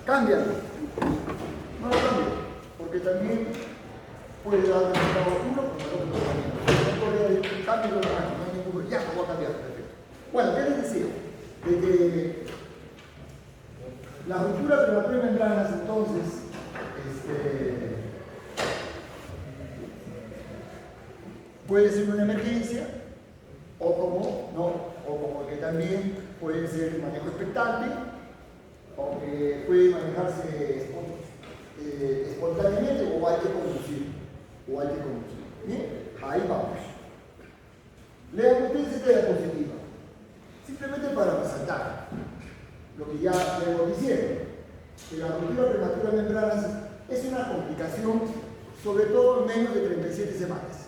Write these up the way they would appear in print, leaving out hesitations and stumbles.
cámbialo. No lo cambio, porque también puede dar resultado uno como el otro también. No puede decir, cámbialo, no hay ningún problema, ya lo voy a cambiar. Perfecto. Bueno, ¿qué les decía? De que la ruptura prematura de membranas, entonces, puede ser una emergencia, o como que también puede ser manejo expectante, o que puede manejarse espontáneamente, o hay que conducir. Bien, ahí vamos. La hipotesis de la diapositiva, simplemente para resaltar lo que ya hemos diciendo, que la ruptura prematura de membranas es una complicación, sobre todo en menos de 37 semanas.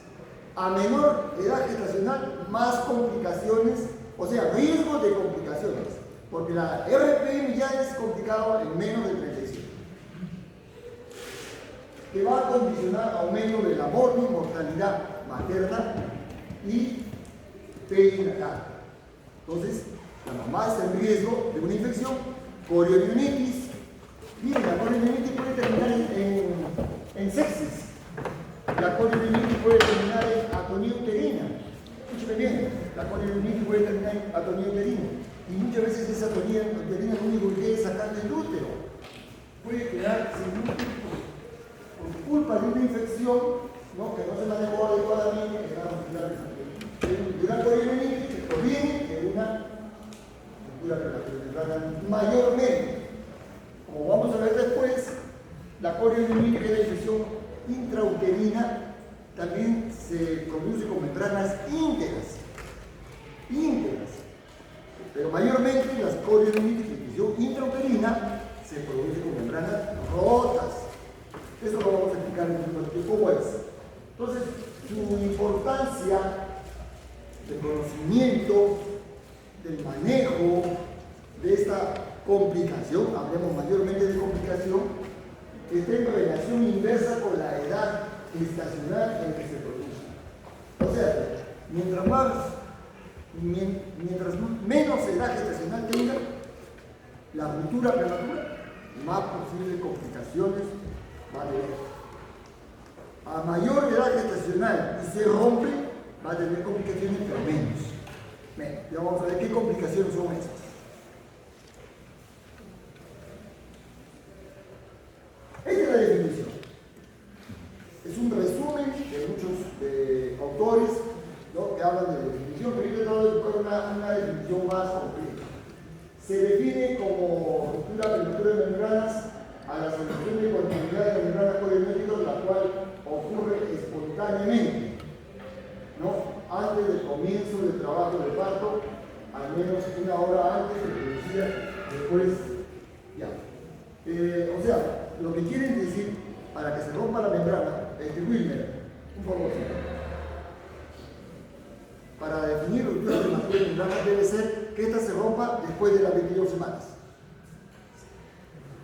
A menor edad gestacional, más complicaciones, o sea, riesgo de complicaciones, porque la RPM ya es complicado en menos de 37. Que va a condicionar aumento de la mortalidad materna y perinatal. Entonces, la mamá está en riesgo de una infección, coriomionitis. Bien, la coriomionitis puede terminar en sepsis. La coriomionitis puede terminar en atonía uterina. Escúcheme bien, la coriomionitis puede terminar en atonía uterina. Y muchas veces esa atonía uterina lo único que quiere es sacar del útero. Puede quedar sin útero por culpa de una infección, ¿no? Que no se manejó adecuadamente, que de una coriomionitis que proviene de una ruptura prematura. Mayormente, como vamos a ver después, la coriomionitis, que es la infección intrauterina, también se produce con membranas íntegras, pero mayormente las coriomionitis, la infección intrauterina, se produce con membranas rotas. Eso lo vamos a explicar en un tiempo es. Entonces, su importancia de conocimiento, del manejo de esta complicación, hablemos mayormente de complicación, que está en relación inversa con la edad gestacional en que se produce. O sea, mientras menos edad gestacional tenga la ruptura prematura, más posibles complicaciones va a tener. A mayor edad gestacional y se rompe, va a tener complicaciones, pero menos. Bien, ya vamos a ver qué complicaciones son esas. Esta es la definición. Es un resumen de muchos autores, ¿no?, que hablan de la definición, pero yo he tratado de buscar una definición más completa. Se define como ruptura prematura de membranas a la solución de continuidad de la membrana coriométrica, la cual ocurre espontáneamente, ¿no?, antes del comienzo del trabajo de parto, al menos una hora antes, reproducida después, ya. O sea, lo que quieren decir, para que se rompa la membrana, Wilmer, un favor, para definir ruptura prematura de membrana debe ser que esta se rompa después de las 22 semanas.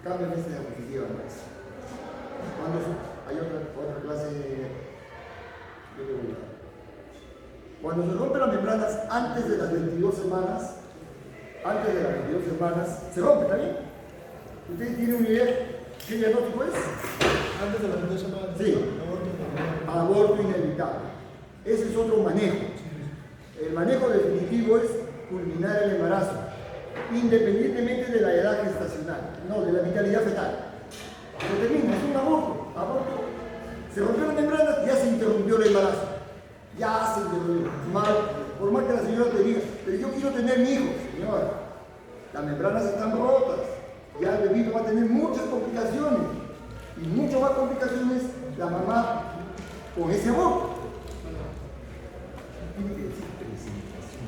Cambien esta diapositiva, ¿no? Cuando hay otra clase de regular. Cuando se rompen las membranas antes de las 22 semanas, se rompe, ¿está bien? ¿Ustedes tienen una idea qué diagnóstico es? Antes de las 22 semanas. Sí. Aborto inevitable. Ese es otro manejo. El manejo definitivo es culminar el embarazo, independientemente de la edad gestacional, no, de la vitalidad fetal. Se termina, es un aborto. Se rompió la membrana, ya se interrumpió el embarazo. Ya se interrumpió. Por más que la señora te diga, pero yo quiero tener mi hijo, señora. Las membranas están rotas. Ya el bebito va a tener muchas complicaciones. Y muchas más complicaciones la mamá con ese aborto. Tiene que decir presentación.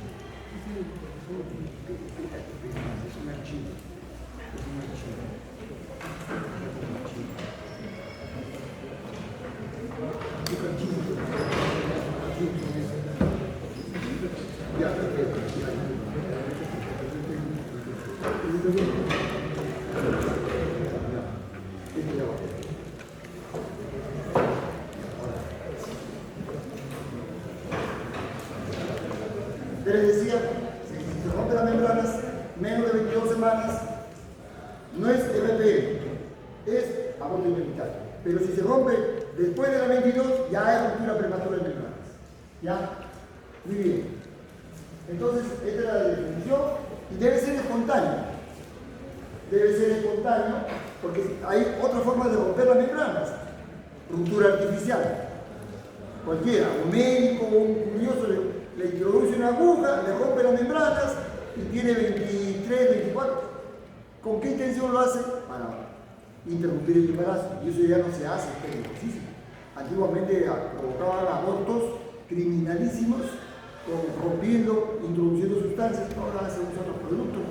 Es un archivo. Ya, perfecto. Les decía, si se rompen las membranas, menos de 22 semanas, RPM, es aborto inevitable. Pero si se rompe después de la 22, ya es ruptura prematura de membranas. ¿Ya? Muy bien. Entonces, esta es la definición y debe ser espontáneo. Debe ser espontáneo porque hay otra forma de romper las membranas. Ruptura artificial. Cualquiera, un médico o un curioso le introduce una aguja, le rompe las membranas y tiene 23, 24. ¿Con qué intención lo hace? Para interrumpir el embarazo. Y eso ya no se hace, es peligrosísimo. Antiguamente provocaban abortos criminalísimos, rompiendo, introduciendo sustancias, ahora se usan otros productos.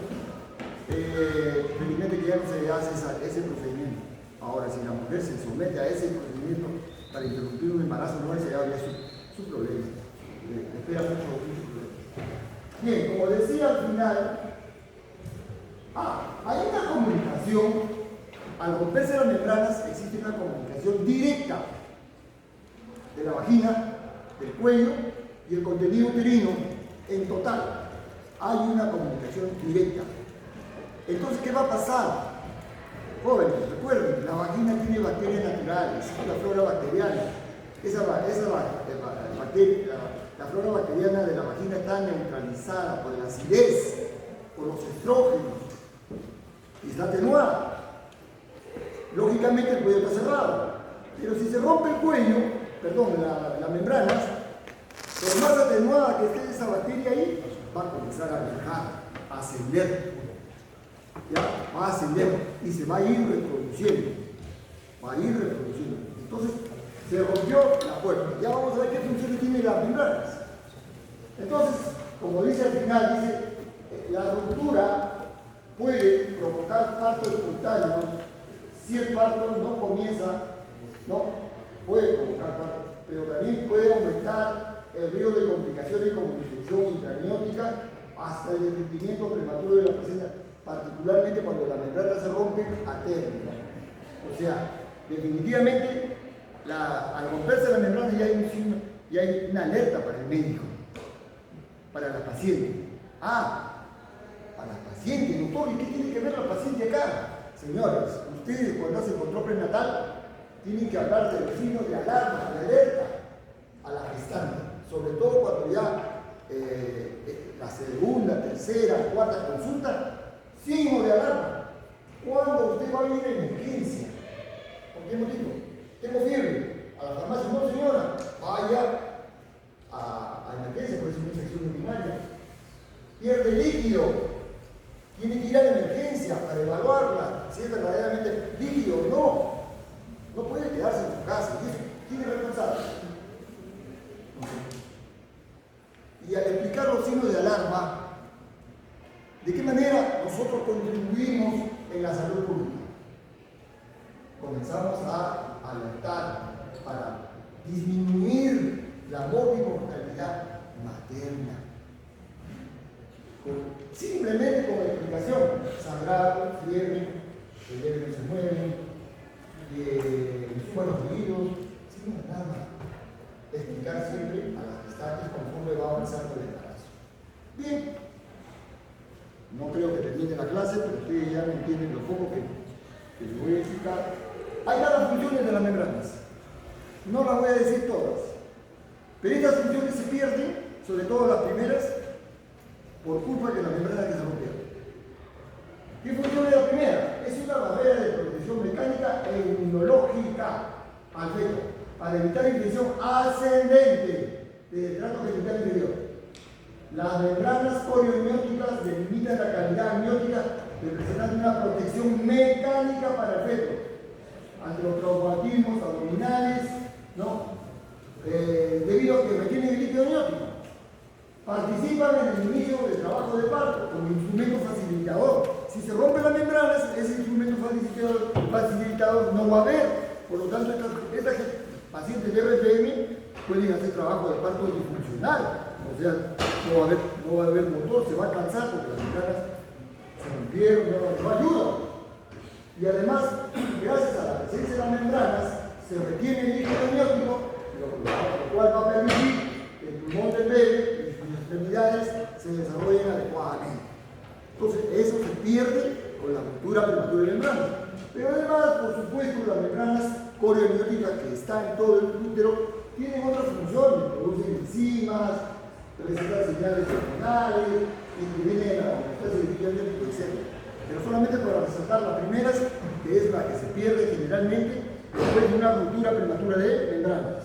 Felizmente que ya no se hace ese procedimiento. Ahora, si la mujer se somete a ese procedimiento para interrumpir un embarazo, no es ya su problema. Le espera mucho problema. Bien, como decía al final, hay una comunicación. Al romperse las membranas existe una comunicación directa de la vagina, del cuello y el contenido uterino en total. Hay una comunicación directa. Entonces, ¿qué va a pasar? Jóvenes, recuerden, la vagina tiene bacterias naturales, la flora bacteriana. La flora bacteriana de la vagina está neutralizada por la acidez, por los estrógenos, y está atenuada. Lógicamente el cuello está cerrado, pero si se rompe el cuello, las membranas, por más atenuada que esté esa bacteria ahí, va a comenzar a viajar, a ascender. ¿Ya? Va a ascender y se va a ir reproduciendo. Va a ir reproduciendo. Entonces, se rompió la puerta. Ya vamos a ver qué funciones tienen las membranas. Entonces, como dice al final, dice, la ruptura puede provocar parto espontáneo si el parto no comienza, no puede provocar parto, pero también puede aumentar el riesgo de complicaciones como infección intraniótica hasta el derretimiento prematuro de la placenta, particularmente cuando la membrana se rompe a término. O sea, definitivamente, al romperse la membrana ya hay una alerta para el médico, para la paciente. Para la paciente, doctor, ¿y qué tiene que ver la paciente acá? Señores, ustedes cuando hacen control prenatal tienen que hablar de los signos de alarma, de alerta a la gestante, sobre todo cuando ya la segunda, tercera, cuarta consulta, signo de alarma. Cuando usted va a ir en emergencia, ¿por qué motivo? Tengo fiebre, a la farmacia, no señora, vaya a emergencia, por eso es una infección urinaria. Pierde líquido. Tiene que ir a la emergencia para evaluarla, si es verdaderamente líquido o no. No puede quedarse en su casa. ¿Quién es responsable? Y al explicar los signos de alarma, ¿de qué manera nosotros contribuimos en la salud pública? Comenzamos a alertar para disminuir la mortalidad materna. Simplemente con explicación, sangrado, fiebre, el bebé no se mueve, suman los oídos, sin nada. Explicar siempre a las gestantes conforme va avanzando el embarazo. Bien, no creo que termine la clase, pero ustedes ya me entienden lo poco que les voy a explicar. Hay varias funciones de las membranas, no las voy a decir todas, pero estas funciones se pierden, sobre todo las primeras, por culpa de la membrana que se rompió. ¿Qué función es la primera? Es una barrera de protección mecánica e inmunológica al feto, para evitar infección ascendente del trato genital inferior. Las membranas corioamnióticas delimitan la cavidad amniótica, representando una protección mecánica para el feto ante los traumatismos abdominales, ¿no? Debido a que retienen el líquido amniótico. Participan en el inicio del trabajo de parto como instrumento facilitador. Si se rompen las membranas, ese instrumento facilitador no va a haber. Por lo tanto, estas pacientes de RPM pueden hacer trabajo de parto disfuncional. O sea, no va a haber motor, se va a cansar porque las membranas se rompieron, no ayudan. Y además, gracias a la presencia de las membranas, se retiene el líquido amniótico, lo cual va a permitir que el pulmón del bebé extremidades se desarrollen adecuadamente. Entonces, eso se pierde con la ruptura prematura de membranas. Pero además, por supuesto, las membranas corioamnióticas que están en todo el útero tienen otras funciones, producen enzimas, presentan señales hormonales, intervienen en la homeostasis del líquido amniótico, etc. Pero solamente para resaltar las primeras, que es la que se pierde generalmente después de una ruptura prematura de membranas.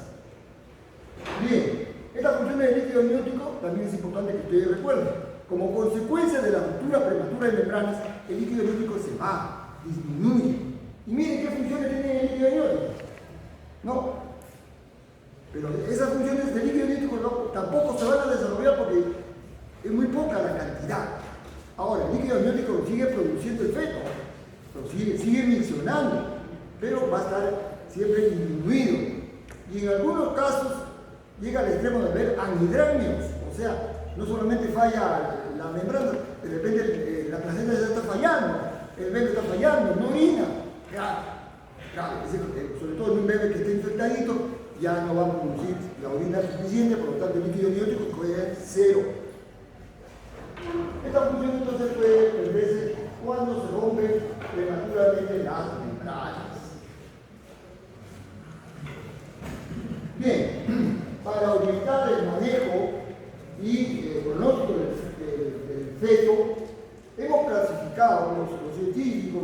Bien, esta función del líquido amniótico también es importante que ustedes recuerden. Como consecuencia de la ruptura prematura de membranas, el líquido amniótico se va, disminuye. Y miren qué funciones tiene el líquido amniótico. No. Pero esas funciones del líquido amniótico tampoco se van a desarrollar porque es muy poca la cantidad. Ahora, el líquido amniótico lo sigue produciendo el feto, lo sigue miccionando, pero va a estar siempre disminuido. Y en algunos casos llega al extremo de ver anhidramnios, o sea, no solamente falla la membrana, de repente la placenta ya está fallando, el bebé está fallando, no orina. Claro, sobre todo en un bebé que esté infectadito, ya no va a producir la orina suficiente, por lo tanto el líquido amniótico puede ser cero. Esta función entonces puede perderse cuando se rompen prematuramente las membranas. Bien, para orientar el manejo y el pronóstico del feto, hemos clasificado, los científicos,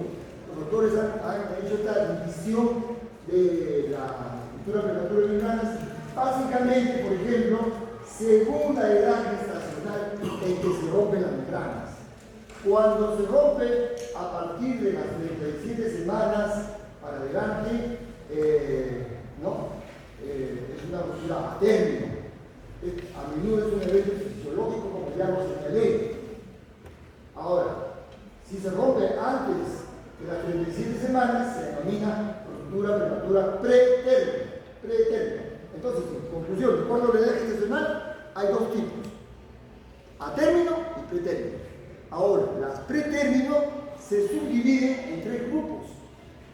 los doctores han hecho esta división de la ruptura prematura de membranas, básicamente, por ejemplo, según la edad gestacional en que se rompen las membranas. Cuando se rompe a partir de las 37 semanas para adelante, es una ruptura a término. A menudo es un evento fisiológico, como ya lo señalé. Ahora, si se rompe antes de las 37 semanas, se denomina ruptura prematura pretérmino. Entonces, en conclusión, de acuerdo a la edad gestacional, hay dos tipos: a término y pretérmino. Ahora, las pretérmino se subdividen en tres grupos,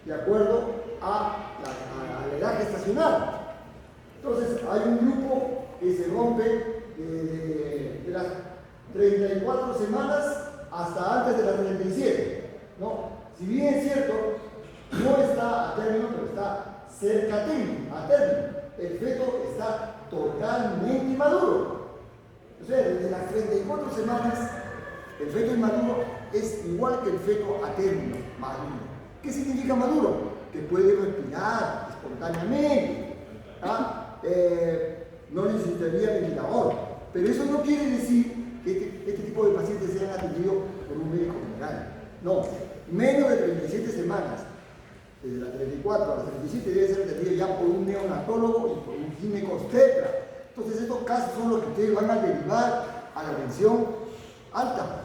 de acuerdo a la edad gestacional. Entonces, hay un grupo que se rompe de las 34 semanas hasta antes de las 37. ¿No? Si bien es cierto, no está a término, pero está cerca a término. El feto está totalmente maduro. O sea, desde las 34 semanas, el feto inmaduro es igual que el feto a término, maduro. ¿Qué significa maduro? Que puede respirar espontáneamente. No necesitaría ventilador. Pero eso no quiere decir que este tipo de pacientes sean atendidos por un médico general. No, menos de 37 semanas, desde las 34 a las 37, debe ser atendido ya por un neonatólogo y por un ginecobstetra. Entonces estos casos son los que ustedes van a derivar a la atención alta.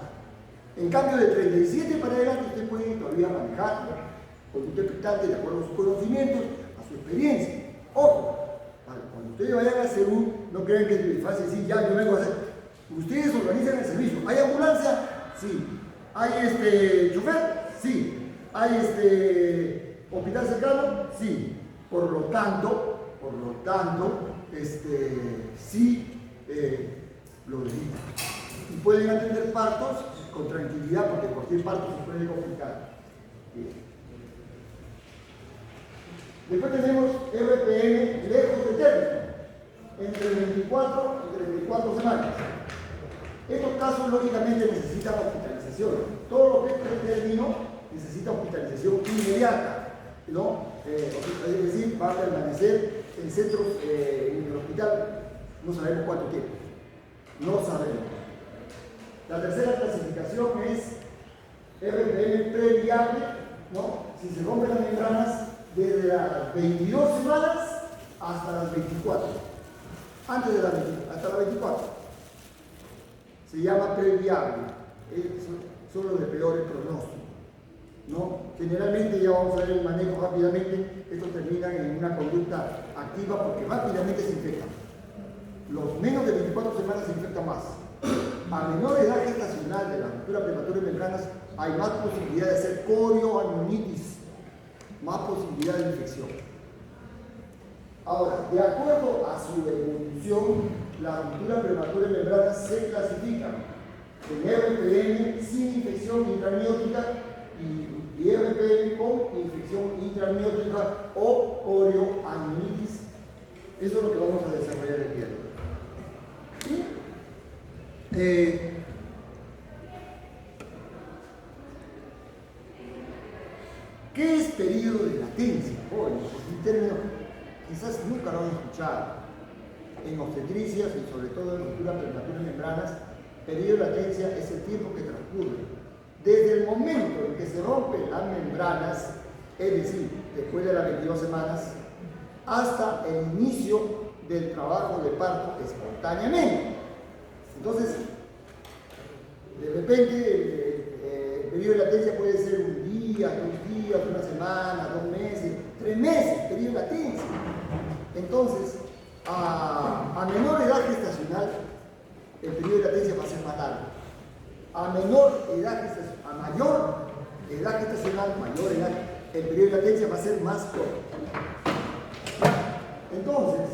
En cambio, de 37 para adelante, usted puede todavía manejar con un expectante de acuerdo a sus conocimientos, a su experiencia. Ojo, cuando ustedes vayan a hacer no crean que es fácil decir, ya, yo vengo a hacer. Ustedes organizan el servicio. ¿Hay ambulancia? Sí. ¿Hay chofer? Sí. ¿Hay hospital cercano? Sí. Por lo tanto, sí lo derivan. Y pueden atender partos con tranquilidad, porque cualquier parto se puede complicar. Bien. Después tenemos RPM lejos de término, entre 24 y 34 semanas. Estos casos lógicamente necesitan hospitalización. Todo lo que es pretérmino necesita hospitalización inmediata, ¿no? Es decir, va a permanecer en centros, en el hospital, no sabemos cuánto tiempo. No sabemos. La tercera clasificación es RPM previable, ¿no? Si se rompen las membranas desde las 22 semanas hasta las 24. Antes de las 24, hasta las 24. Se llama previable. Son los de peores pronósticos, ¿no? Generalmente, ya vamos a ver el manejo rápidamente, estos terminan en una conducta activa porque rápidamente se infectan. Los menos de 24 semanas se infectan más. A menor edad gestacional de la ruptura prematura de membranas hay más posibilidad de hacer corioamnionitis, más posibilidad de infección. Ahora, de acuerdo a su evolución, la ruptura prematura de membranas se clasifica en RPM sin infección intramniótica y RPM con infección amniótica o corioamnionitis. Eso es lo que vamos a desarrollar el día de hoy. ¿Qué es periodo de latencia? Bueno, pues un término quizás nunca lo han escuchado. En obstetricias y sobre todo en ruptura prematura de membranas, periodo de latencia es el tiempo que transcurre desde el momento en que se rompen las membranas, es decir, después de las 22 semanas, hasta el inicio del trabajo de parto espontáneamente. Entonces, de repente, el periodo de latencia puede ser un día, 2 días, 1 semana, 2 meses, 3 meses, periodo de latencia. Entonces, a menor edad gestacional, el periodo de latencia va a ser más largo. A mayor edad gestacional, mayor edad, el periodo de latencia va a ser más corto. Entonces,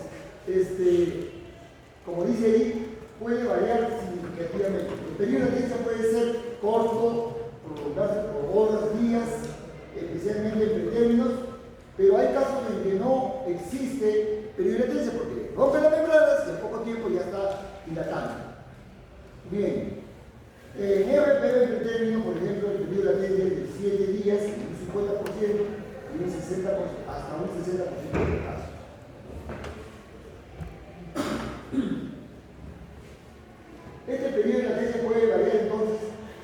como dice ahí, puede variar significativamente. El periodo de latencia puede ser corto, prolongarse por horas, días, especialmente en pretérminos, pero hay casos en que no existe periodo de latencia porque rompe las membranas y en poco tiempo ya está dilatando. Bien, en RPV en pretérmino, por ejemplo, el periodo de latencia es de 7 días, un 50% y un 60%, hasta un 60% de casos. Este periodo de latencia puede variar entonces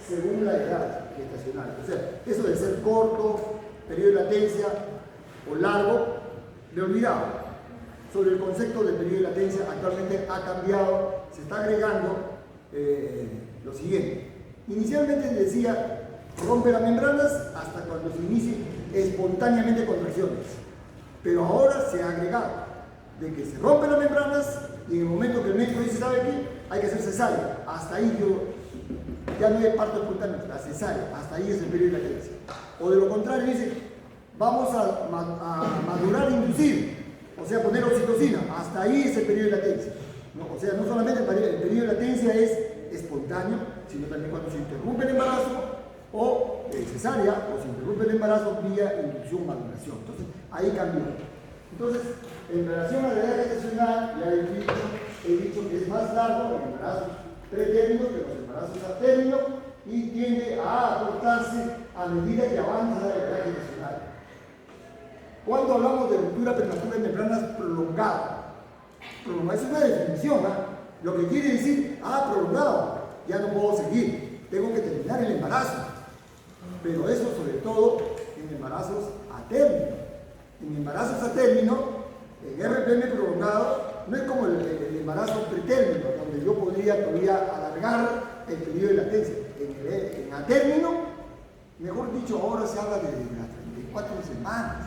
según la edad gestacional. O sea, eso de ser corto, periodo de latencia o largo, le he olvidado. Sobre el concepto de periodo de latencia actualmente ha cambiado, se está agregando lo siguiente. Inicialmente decía, rompe las membranas hasta cuando se inicien espontáneamente contracciones. Pero ahora se ha agregado de que se rompen las membranas y en el momento que el médico dice, ¿sabe qué? Hay que hacer cesárea. Hasta ahí ya no hay parto espontáneo, la cesárea. Hasta ahí es el periodo de latencia. O de lo contrario dice, vamos a madurar e inducir. O sea, poner oxitocina. Hasta ahí es el periodo de latencia. ¿No? O sea, no solamente el periodo de latencia es espontáneo, sino también cuando se interrumpe el embarazo o cesárea, o se interrumpe el embarazo vía inducción o maduración. Entonces, ahí cambió. Entonces, en relación a la edad gestacional, ya he dicho que es más largo el embarazo pretérmino que los embarazos a término y tiende a acortarse a medida que avanza la edad gestacional. Cuando hablamos de ruptura prematura de membranas prolongada, es una definición, lo que quiere decir, prolongado, ya no puedo seguir, tengo que terminar el embarazo. Pero eso sobre todo en embarazos a término. En embarazos a término, en RPM prolongado, no es como el embarazo pretérmino, donde yo podría todavía alargar el periodo de latencia. En a término, mejor dicho, ahora se habla de las 34 semanas.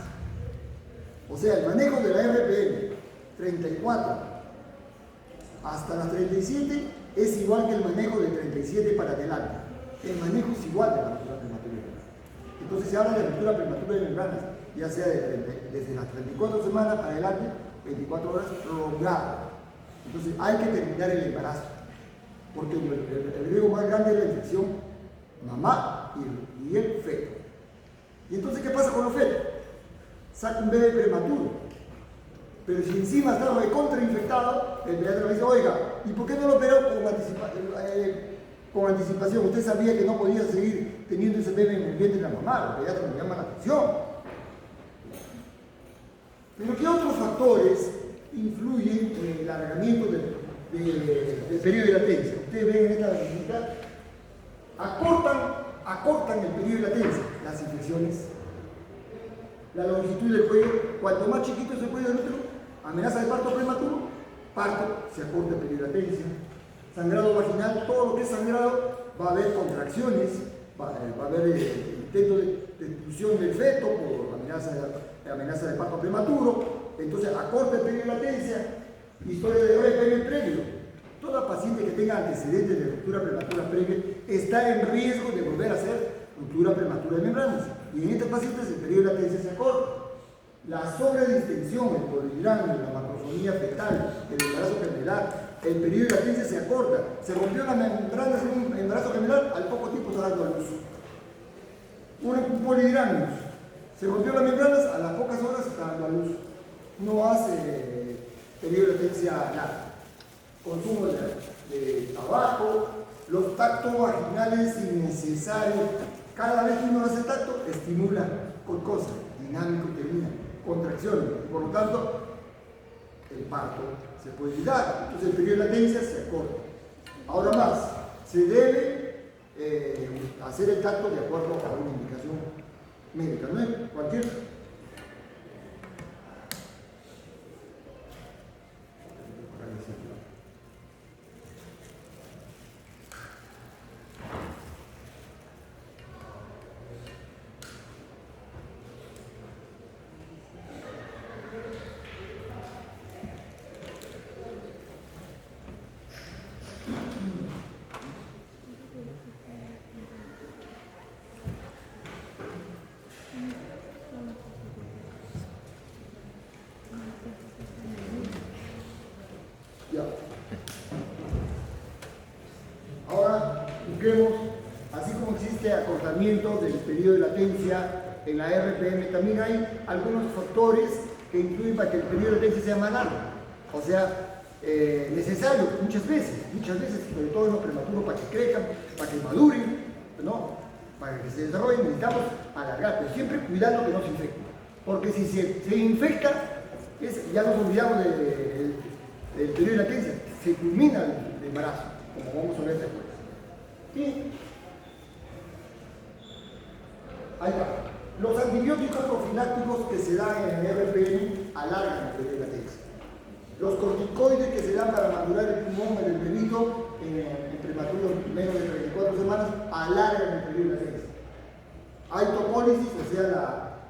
O sea, el manejo de la RPM 34 hasta las 37 es igual que el manejo de 37 para adelante. El manejo es igual de la ruptura prematura de membranas. Entonces se habla de ruptura prematura de membranas, ya sea desde las 34 semanas para adelante, 24 horas prolongado. Entonces hay que terminar el embarazo, porque el riesgo más grande es la infección mamá y el feto. ¿Y entonces qué pasa con los fetos? Saca un bebé prematuro, pero si encima está recontrainfectado, el pediatra me dice, oiga, ¿y por qué no lo operó con anticipación? Usted sabía que no podía seguir teniendo ese bebé en el vientre de la mamá, el pediatra me llama la atención. Pero ¿qué otros factores influyen en el alargamiento del periodo de latencia? Ustedes ven en esta diapositiva, acortan el periodo de latencia, las infecciones, la longitud del cuello. Cuanto más chiquito es el cuello del útero, amenaza de parto prematuro, se acorta el periodo de latencia. Sangrado vaginal, todo lo que es sangrado, va a haber contracciones, va a haber intento de destrucción del feto por amenaza de parto prematuro. Entonces acorta el periodo de latencia. Historia de RPM previo. Toda paciente que tenga antecedentes de ruptura prematura previa está en riesgo de volver a hacer ruptura prematura de membranas. Y en estos pacientes el periodo de latencia se acorta. La sobredistensión, el poligrama, la macrosomía fetal, el embarazo gemelar, el periodo de latencia se acorta. Se rompió la membrana en un embarazo gemelar, al poco tiempo está dando a luz. Un poligrama, Se rompió las membranas, a las pocas horas está dando a luz. No hace periodo de latencia larga. Consumo de tabaco, los tactos vaginales innecesarios. Cada vez que uno hace tacto, estimula corcosa, dinámico uterina, contracciones. Por lo tanto, el parto se puede evitar. Entonces el periodo de latencia se acorta. Ahora más, se debe hacer el tacto de acuerdo a una indicación médica, no es cualquier. Ahora busquemos, así como existe acortamiento del periodo de latencia en la RPM, también hay algunos factores que influyen para que el periodo de latencia sea más largo, o sea, necesario muchas veces, sobre todo en los prematuros, para que crezcan, para que maduren, ¿no? Para que se desarrollen, necesitamos alargar, pero siempre cuidando que no se infecte, porque si se infecta, ya nos olvidamos del periodo de latencia, se culmina el embarazo, como vamos a ver después. Y ahí va. Los antibióticos profilácticos que se dan en el RPM alargan el periodo de latencia. Los corticoides que se dan para madurar el pulmón en el bebito en prematuros menos de 34 semanas alargan el periodo de latencia. Hay topólisis, o sea,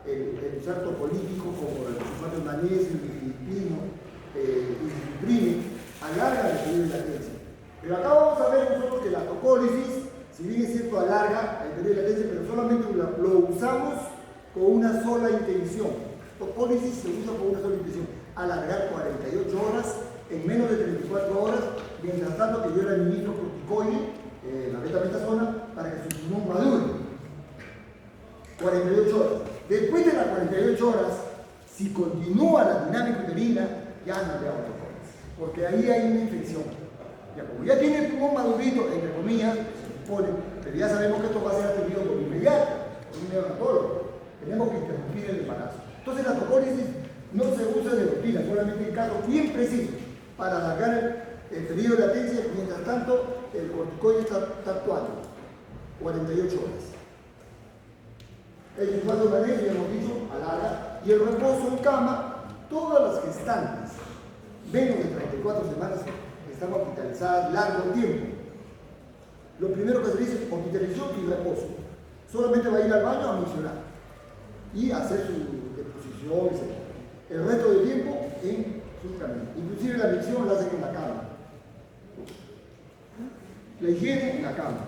el usar topolíticos como el sulfato de magnesio, el filipino, el alarga el periodo de latencia. Pero acá vamos a ver nosotros que la topólisis, si bien es cierto, alarga el periodo de latencia, pero solamente lo usamos con una sola intención. Topólisis se usa con una sola intención, alargar 48 horas en menos de 34 horas, mientras tanto que yo le administro corticoide, la betametasona, para que su pulmón madure. 48 horas. Después de las 48 horas, si continúa la dinámica uterina, ya no le hago topólisis, porque ahí hay una infección. Ya, como ya tiene el pulmón madurito, entre comillas, se supone, pero ya sabemos que esto va a ser atendido por inmediato, por un neonatólogo. Tenemos que interrumpir el embarazo. Entonces la topólisis no se usa de rutina, solamente en casos bien precisos, para alargar el periodo de latencia, mientras tanto el corticoide está actuando 48 horas. El sulfato de magnesio, ya hemos dicho, alarga, y el reposo en cama, todas las gestantes menos de 34 semanas están hospitalizadas largo tiempo. Lo primero que se dice es hospitalización y reposo. Solamente va a ir al baño a funcionar y hacer su deposición, etc. El resto del tiempo en su camino. Inclusive la micción la hacen en la cama. La higiene en la cama.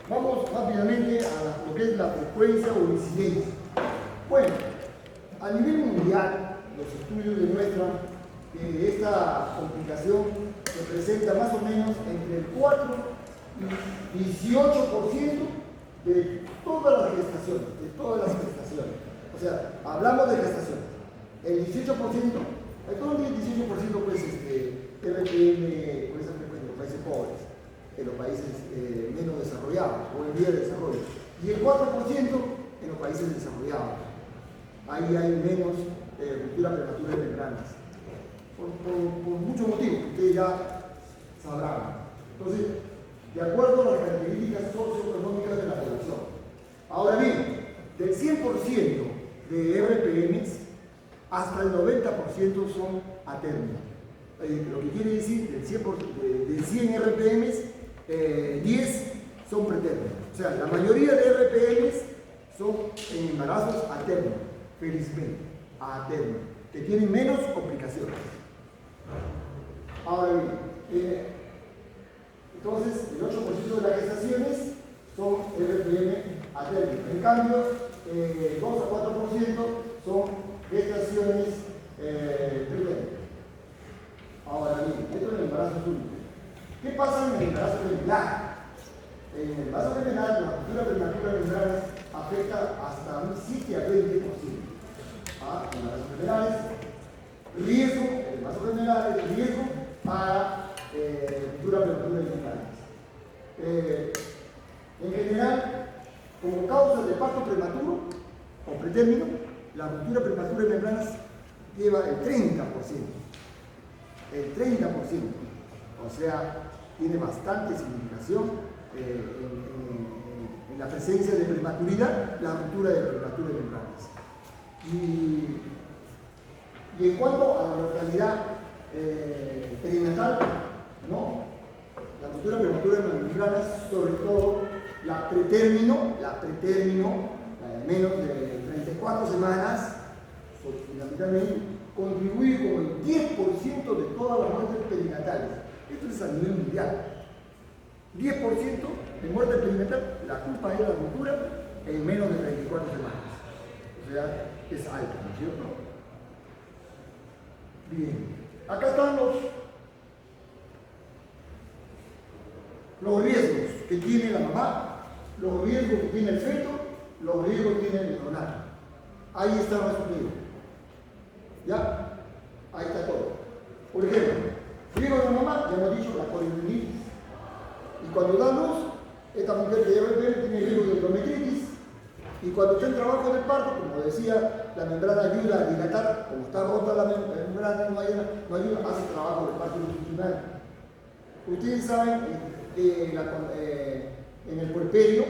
Vamos rápidamente a lo que es la frecuencia o incidencia. Bueno, a nivel mundial, los estudios demuestran que esta complicación se presenta más o menos entre el 4 y 18% de todas las gestaciones, O sea, hablamos de gestaciones. El 18%, todo el 18% pues RPM puede ser frecuente en los países pobres, en los países menos desarrollados o en vía de desarrollo. Y el 4% en los países desarrollados. Ahí hay menos ruptura prematura de membranas. Por muchos motivos que ustedes ya sabrán. Entonces, de acuerdo a las características socioeconómicas de la población. Ahora bien, del 100% de RPMs, hasta el 90% son a término. Lo que quiere decir, del 100 RPMs, 10 son pretérminos. O sea, la mayoría de RPMs son en embarazos a término, felizmente, a término, que tienen menos complicaciones. Ahora bien, entonces el 8% de las gestaciones son RPM a término. En cambio, 2 a 4% son gestaciones tripléticas. Ahora bien, esto es el embarazo súbito. ¿Qué pasa en el embarazo gemelar? En el embarazo gemelar, la ruptura prematura de membranas afecta hasta un 7 a 20%. En embarazos generales, riesgo, el embarazo gemelar es riesgo para ruptura prematura de membranas. En general, como causa de parto prematuro o pretérmino, la ruptura prematura de membranas lleva el 30%. El 30%. O sea, tiene bastante significación en la presencia de prematuridad, la ruptura de prematura de membranas. Y en cuanto a la mortalidad perinatal, ¿no? La ruptura prematura de membranas, sobre todo la pretérmino, de menos de 34 semanas, fundamentalmente, contribuye con el 10% de todas las muertes perinatales. Esto es a nivel mundial. 10% de muerte perinatal, la culpa es la ruptura en menos de 34 semanas. O sea, es alta, ¿no es cierto? Bien. Acá están los riesgos que tiene la mamá, los riesgos que tiene el feto, los riesgos que tiene el neonato. Ahí está resumido. ¿Ya? Ahí está todo. Por ejemplo, riesgo de la mamá, ya hemos dicho, la poliomelitis. Y cuando da luz, esta mujer que lleva el bebé tiene riesgo de endometritis. Y cuando está en trabajo de parto, como decía, la membrana ayuda a dilatar, como está rota la membrana, no ayuda, hace trabajo de parto longitudinal. Ustedes saben que en el puerperio,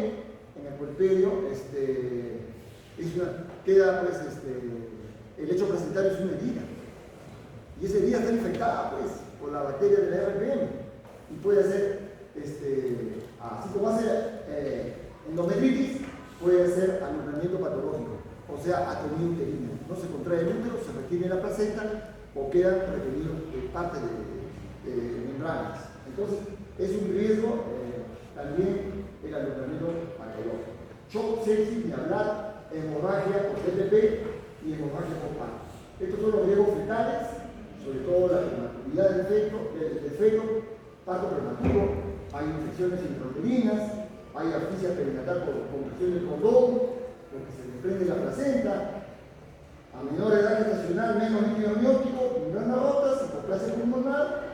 queda pues el lecho placentario es una herida. Y esa herida está infectada pues por la bacteria de la RPM. Y puede ser, así como hace endometritis, puede ser alumbramiento patológico, o sea, atonía uterina. No se contrae el útero, se retiene la placenta o quedan retenidos parte de membranas. Entonces, es un riesgo también el alumbramiento patológico. Shock sepsis, ni hablar, hemorragia por TTP y hemorragia por parto. Estos son los riesgos fetales, sobre todo la prematuridad del feto, parto prematuro, hay infecciones intrauterinas, hay asfixia perinatal por compresión del cordón, porque se desprende la placenta, a menor edad gestacional, menos líquido amniótico, membranas rotas, hipoplasia pulmonar,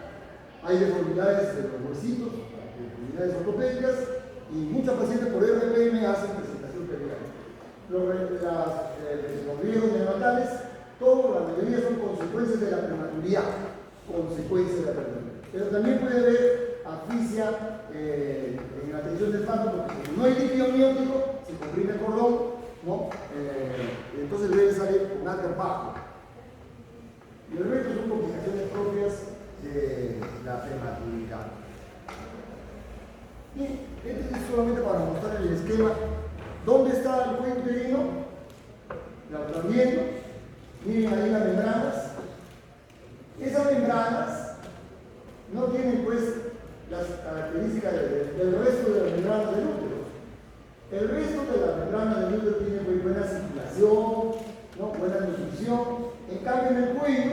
hay deformidades de los huesitos, deformidades ortopédicas, y muchas pacientes por RPM hacen presentación periódica. Los riesgos neonatales, la mayoría son consecuencias de la prematuridad, pero también puede haber asfixia en la atención del parto, porque como no hay líquido amniótico, se comprime el cordón, ¿no? Entonces debe salir con áter bajo. Y el resto son complicaciones propias de la prematuridad. Y este es solamente para mostrar el esquema. ¿Dónde está el cuello uterino? La están viendo. Miren ahí las membranas. Esas membranas no tienen pues las características del resto de las membranas del útero. El resto de las membranas del útero tienen muy buena circulación, ¿no? Buena nutrición. En cambio en el cuello,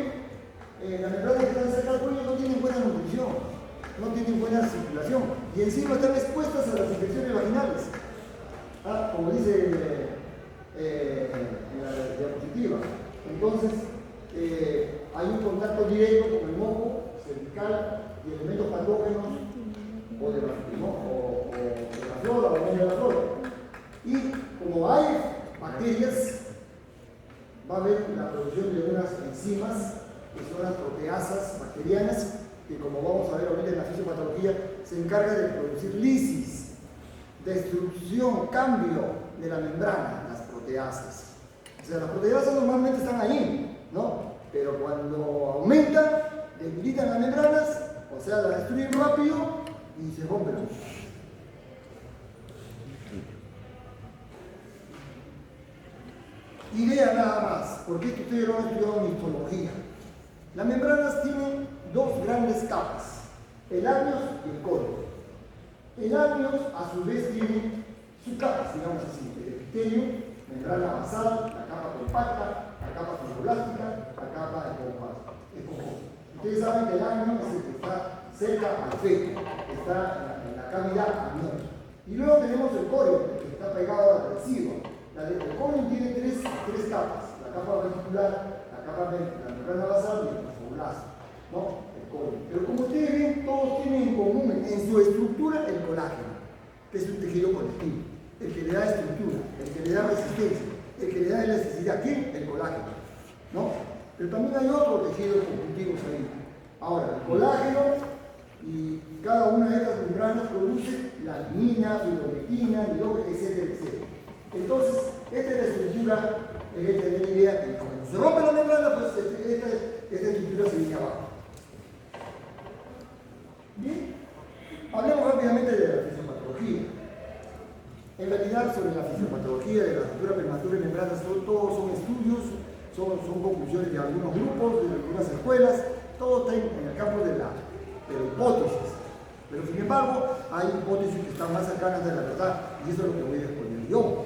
las membranas que están cerca del cuello no tienen buena nutrición, no tienen buena circulación y encima están expuestas a las infecciones vaginales. Como dice en la diapositiva. Entonces, hay un contacto directo con el moco cervical y elementos patógenos o de la flora o de la flora. Y como hay bacterias, va a haber la producción de unas enzimas que son las proteasas bacterianas, que como vamos a ver ahorita en la fisiopatología, se encarga de producir lisis, destrucción, cambio de la membrana, las proteasas. O sea, las proteasas normalmente están ahí, ¿no? Pero cuando aumentan, debilitan las membranas, o sea, las destruyen rápido y se rompen. Idea nada más, porque esto ustedes lo han estudiado en histología. Las membranas tienen dos grandes capas, el anios y el colon. El anios, a su vez, tiene sus capas, digamos así, el epitelio, membrana basal, la capa compacta, la capa fibroblástica, la capa esponjosa. Ustedes saben que el anios es el que está cerca al feto. está en la cavidad abierta. Y luego tenemos el corium, que está pegado al residuo. El corium tiene tres capas, la capa reticular, la membrana basal y el plasmablasto, ¿no? El corium. Pero como ustedes ven, todos tienen en común en su estructura el colágeno, que es un tejido conectivo, el que le da estructura, el que le da resistencia, el que le da elasticidad. ¿Quién? El colágeno, ¿no? Pero también hay otros tejidos conjuntivos ahí. Ahora, el colágeno y cada una de estas membranas produce la adenina, fibronectina, etcétera, etcétera. Entonces, esta es la estructura, hay que tener idea que cuando se rompe la membrana, pues esta estructura se viene abajo. Bien, hablemos rápidamente de la fisiopatología. En realidad, sobre la fisiopatología de la ruptura prematura de membranas, todos son estudios, son conclusiones de algunos grupos, de algunas escuelas, todo está en el campo de la hipótesis. Pero sin embargo, hay hipótesis que están más cercanas de la verdad, y eso es lo que voy a exponer yo,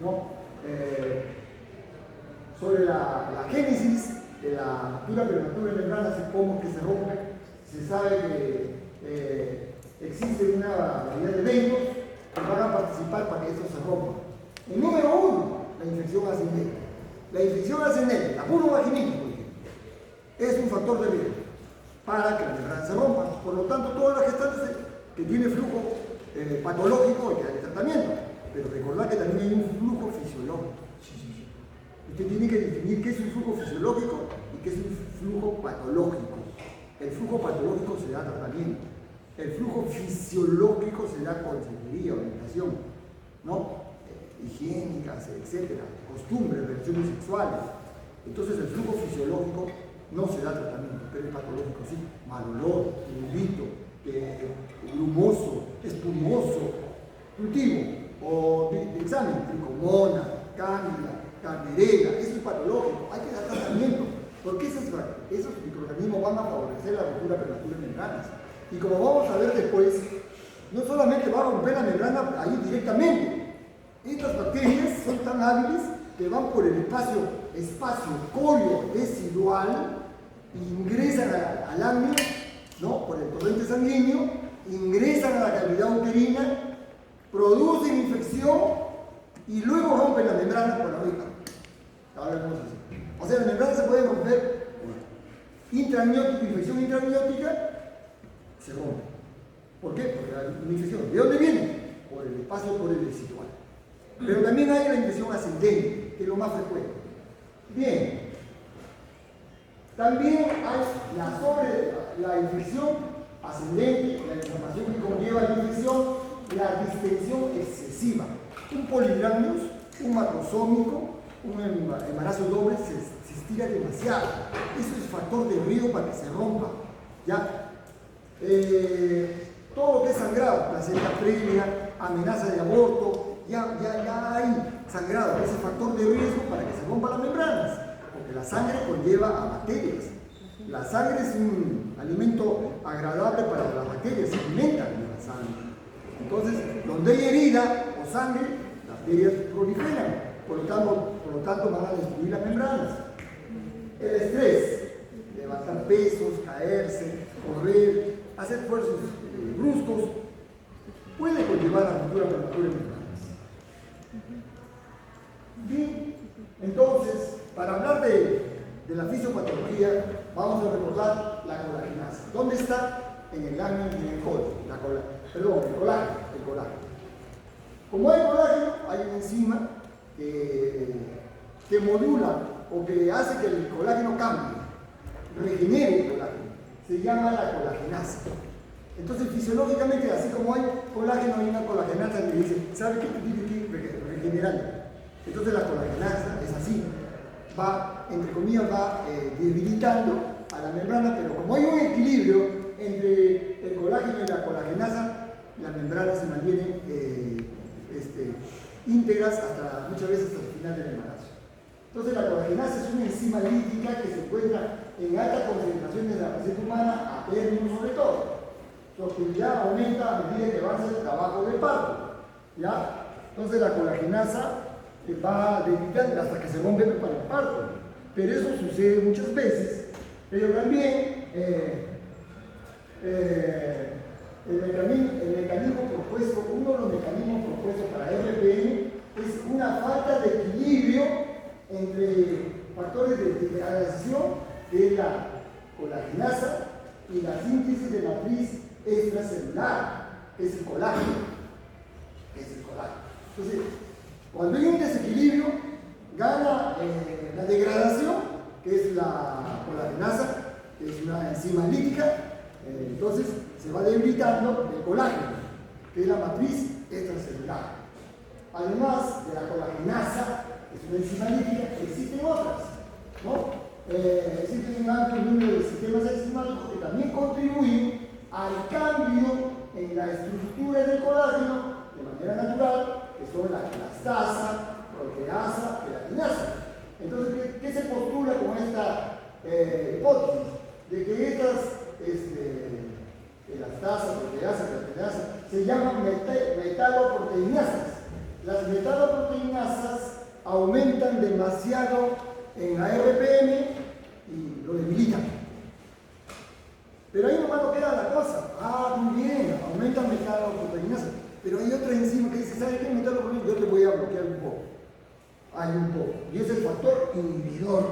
¿no? Sobre la génesis de la ruptura prematura de membranas y cómo que se rompe, se sabe que existe una variedad de eventos que van a participar para que esto se rompa. El número uno, la infección ascendente. La infección ascendente, la purovaginitis, por ejemplo, es un factor de riesgo para que la membrana se rompa. Por lo tanto, todas las gestantes que tienen flujo patológico hay que darle tratamiento. Pero recordad que también hay un flujo fisiológico. Usted tiene que definir qué es un flujo fisiológico y qué es un flujo patológico. El flujo patológico se da tratamiento. El flujo fisiológico se da consejería, orientación, ¿no? Higiénicas, etcétera, costumbres, relaciones sexuales. Entonces el flujo fisiológico no se da tratamiento, pero el patológico sí. Mal olor, prurito, grumoso, espumoso, cultivo o de examen, tricomona, cándida, canderela, eso es patológico, hay que dar tratamiento, porque esos microorganismos van a favorecer la ruptura prematura de membranas. Y como vamos a ver después, no solamente va a romper la membrana ahí directamente, estas bacterias son tan hábiles que van por el espacio corio residual, ingresan al ángulo, ¿no? Por el torrente sanguíneo, ingresan a la cavidad uterina, producen infección y luego rompen la membrana por la boca. Ahora vemos así. O sea, la membrana se puede romper intraamniótica, infección intraamniótica, se rompe. ¿Por qué? Porque la infección, ¿de dónde viene? Por el espacio corio residual. Pero también hay la infección ascendente, que es lo más frecuente. Bien, también hay la infección ascendente, la inflamación que conlleva la infección, la distensión excesiva. Un poligramios, un macrosómico, un embarazo doble se estira demasiado. Eso es factor de riesgo para que se rompa. ¿Ya? Todo lo que es sangrado, placenta previa, amenaza de aborto, ya hay sangrado, ese factor de riesgo para que se rompan las membranas, porque la sangre conlleva a bacterias. La sangre es un alimento agradable para las bacterias, se alimentan de la sangre. Entonces, donde hay herida o sangre, las bacterias proliferan, por lo tanto van a destruir las membranas. El estrés, levantar pesos, caerse, correr, hacer esfuerzos bruscos, puede conllevar a ruptura prematura de membranas. Bien, entonces, para hablar de la fisiopatología, vamos a recordar la colagenasa. ¿Dónde está? En el lámina y en el codo. El colágeno. Como hay colágeno, hay una enzima que modula o que hace que el colágeno cambie, regenere el colágeno. Se llama la colagenasa. Entonces, fisiológicamente, así como hay colágeno, hay una colagenasa que dice, ¿sabe qué? Tú tienes que ir regenerando. Entonces, la colagenasa es así. Va, entre comillas, debilitando a la membrana, pero como hay un equilibrio entre el colágeno y la colagenasa, las membranas se mantienen íntegras muchas veces hasta el final del embarazo. Entonces, la colagenasa es una enzima lítica que se encuentra en altas concentraciones de la placenta humana, a término sobre todo. Su actividad aumenta a medida que avanza el trabajo del parto. ¿Ya? Entonces, la colagenasa va debilitando hasta que se rompe para el parto. Pero eso sucede muchas veces. Pero también el mecanismo propuesto, uno de los mecanismos propuestos para RPN es una falta de equilibrio entre factores de degradación de la colagenasa y la síntesis de matriz extracelular, que es el colágeno. Entonces, cuando hay un desequilibrio, gana la degradación, que es la colagenasa, que es una enzima lítica, entonces se va debilitando el colágeno, que es la matriz extracelular. Además de la colagenasa, que es una enzima lítica, existen otras, ¿no? Existen un amplio número de sistemas enzimáticos que también contribuyen al cambio en la estructura del colágeno de manera natural, que son la elastasa, proteasa, queratinasa. Entonces, ¿qué se postula con esta hipótesis? De que estas elastasa, proteasa, queratinasa se llaman metaloproteinasas. Las metaloproteinasas aumentan demasiado en la RPM y lo debilitan. Pero ahí nomás no queda la cosa. Ah, muy bien, aumentan metaloproteinasas. Pero hay otra enzima que dice, ¿sabe qué metaloproteína? Yo te voy a bloquear un poco. Hay un poco. Y es el factor inhibidor.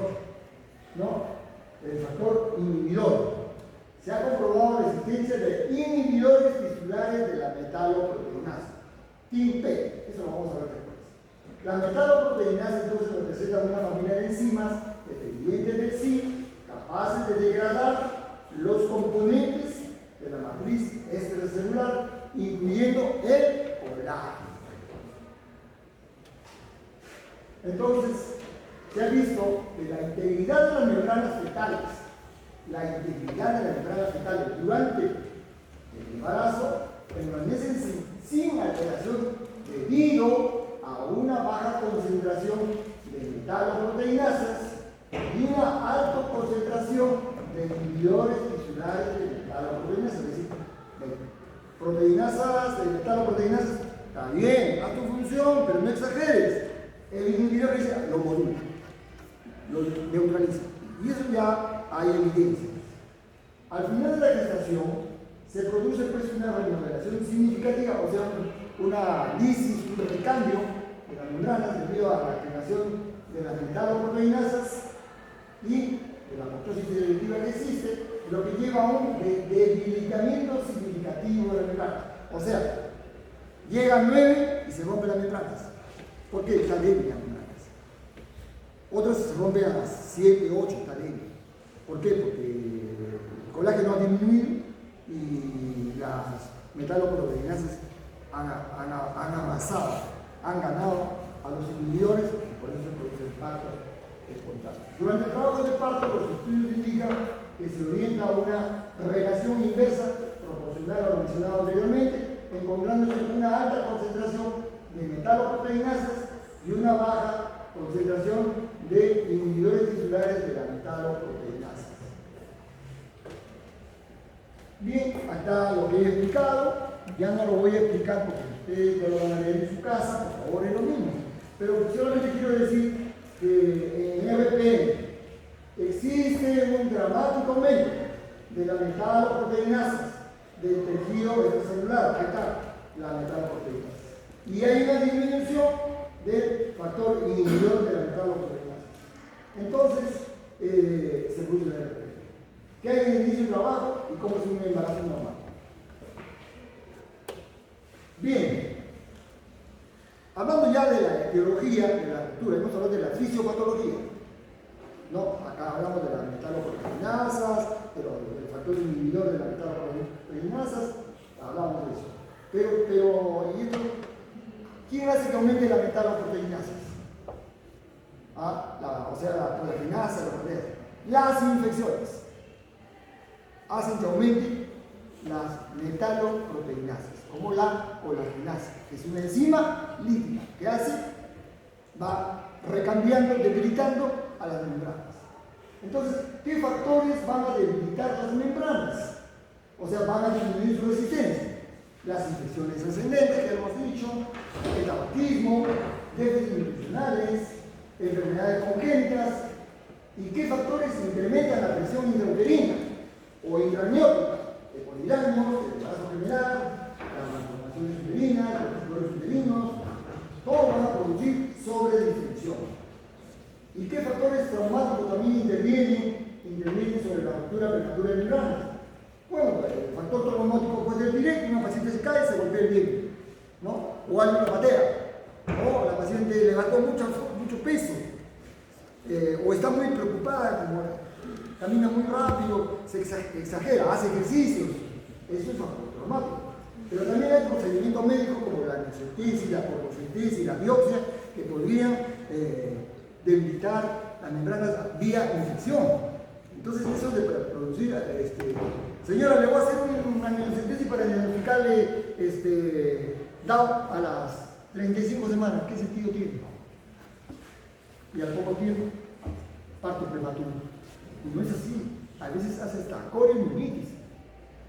¿No? El factor inhibidor. Se ha comprobado la existencia de inhibidores tisulares de la metaloproteinasa. TIMP. Eso lo vamos a ver después. La metaloproteinasa entonces representa una familia de enzimas dependientes del zinc, capaces de degradar los componentes de la matriz extracelular, incluyendo el colágeno. Entonces, se ha visto que la integridad de las membranas fetales, durante el embarazo permanecen sin alteración debido a una baja concentración de metaloproteinasas y una alta concentración de inhibidores tisulares de metaloproteinasas, es decir, proteinasas, de metaloproteinasas, está bien, haz tu función, pero no exageres. El inhibidor dice, lo modula, lo neutraliza. Y eso ya hay evidencia. Al final de la gestación se produce pues una remodelación significativa, o sea, una lisis, un recambio de las membranas debido a la activación de las metaloproteinasas y de la apoptosis selectiva que existe, lo que lleva a un debilitamiento significativo de la membrana. O sea, llegan 9 y se rompen las membranas. ¿Por qué? Está débil las membranas. Otros se rompen a las 7, 8, está débil. ¿Por qué? Porque el colágeno ha disminuido y las metaloproteinasas han avanzado, han ganado a los inhibidores y por eso se produce el parto espontáneo. Durante el trabajo de parto, los estudios indican que se orienta a una relación inversa proporcional a lo mencionado anteriormente, encontrándose una alta concentración de metaloproteinasas y una baja concentración de inhibidores tisulares de la metaloproteinasas. Bien, acá lo que he explicado, ya no lo voy a explicar porque ustedes ya lo van a leer en su casa, por favor es lo mismo. Pero solamente quiero decir que en RP existe un dramático aumento de las metaloproteinasas del tejido extracelular, ahí está, la metaloproteinasa. Y hay una disminución del factor inhibidor de la metaloproteinasa. Entonces, se produce la RP. ¿Qué hay en el inicio del trabajo y cómo es un embarazo normal? Bien, hablando ya de la etiología de la ruptura, hemos hablado de la fisiopatología. No, acá hablamos de las metaloproteinasas, del factor inhibidor de las metaloproteinasas, hablamos de eso. Pero, ¿y esto? ¿Quién hace que aumente las metaloproteinasas? O sea, la proteinasa, la proteasa. Las infecciones hacen que aumente las metaloproteinasas, como la colagenasa, que es una enzima lítica que va recambiando, debilitando a las membranas. Entonces, ¿qué factores van a debilitar las membranas? O sea, van a disminuir su resistencia. Las infecciones ascendentes, que hemos dicho, el tabaquismo, déficits nutricionales, enfermedades congénitas. ¿Y qué factores incrementan la presión intrauterina o intraamniótica? Polidramios, el embarazo enfermedad, las malformaciones uterinas, los flores uterinos, todos van a producir sobredifección. ¿Y qué factores traumáticos también intervienen sobre la ruptura prematura de membranas? Bueno, el factor traumático puede ser directo, una paciente se cae, se golpea el diente, ¿no? O alguien la patea, o la paciente levantó mucho peso, o está muy preocupada, como camina muy rápido, se exagera, hace ejercicios. Eso es factor traumático. Pero también hay procedimientos médicos como la amniocentesis, la portocentesis, la biopsia, que podrían debilitar las membranas vía infección. Entonces eso de producir, señora, le voy a hacer una amniocentesis para diagnosticarle DAO a las 35 semanas. ¿Qué sentido tiene? Y al poco tiempo, parto prematuro. Y no es así. A veces hace hasta coriomionitis.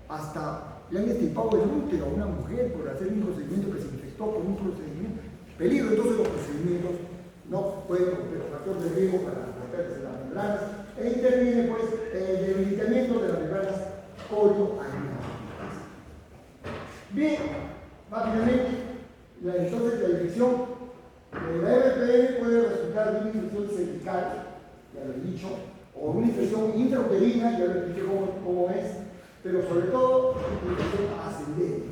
Hasta le han extirpado el útero a una mujer por hacer un procedimiento que se infectó con un procedimiento. Peligro, entonces los procedimientos no pueden romper factor de riesgo para romperse las membranas e interviene pues el debilitamiento de las membranas corioamnióticas. Bien, rápidamente, entonces la infección de la RPM puede resultar de una infección cervical, ya lo he dicho, o una infección intrauterina, ya lo expliqué cómo es, pero sobre todo una infección ascendente.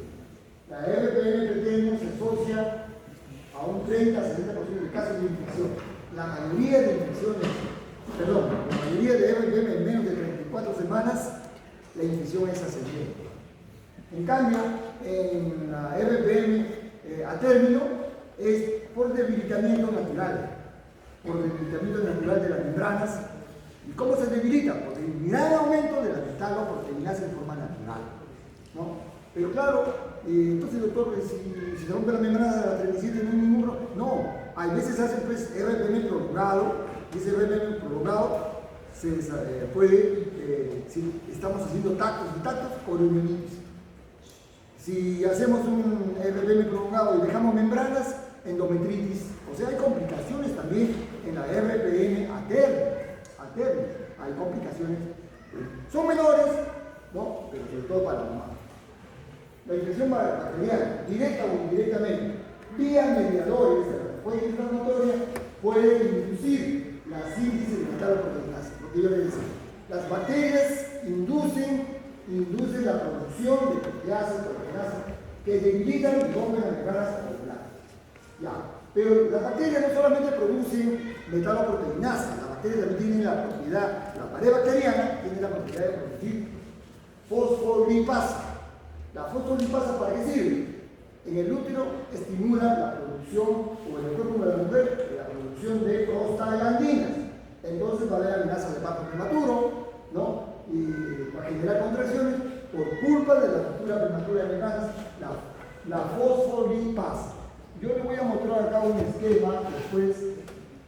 La RPM pretende se asocia a un 30-70% de casos de infección. La mayoría de infecciones, la mayoría de RPM en menos de 34 semanas, la infección es ascendente. En cambio, en la RPM a término es por debilitamiento natural, de las membranas. ¿Y cómo se debilita? Por el gran aumento de la metaloproteinasa en forma natural, ¿no? Pero claro, entonces doctor, si se rompe la membrana de la 37 no hay ningún problema. No, hay veces hacen pues RPM prolongado, y ese RPM prolongado se puede, si estamos haciendo tactos, coriomionitis. Si hacemos un RPM prolongado y dejamos membranas, endometritis. O sea, hay complicaciones también en la RPM a término. Hay complicaciones. Son menores, ¿no? Pero sobre todo para la mamá. La infección bacteriana, directa o indirectamente, vía mediadores de la respuesta inflamatoria, puede inducir la síntesis de metaloproteinasa. Lo que yo le decía. Las bacterias inducen la producción de proteasa y proteinasa que debilitan y rompen las membranas celulares. Ya. Pero las bacterias no solamente producen metaloproteinasa, las bacterias también tienen la propiedad, la pared bacteriana tiene la propiedad de producir fosfolipasa. ¿La fosfolipasa para qué sirve? En el útero estimula la producción, o en el cuerpo de la mujer, la producción de prostaglandinas. Entonces va a haber amenazas de parto prematuro, ¿no? Y va a generar contracciones por culpa de la ruptura prematura de membranas, la fosfolipasa. Yo les voy a mostrar acá un esquema después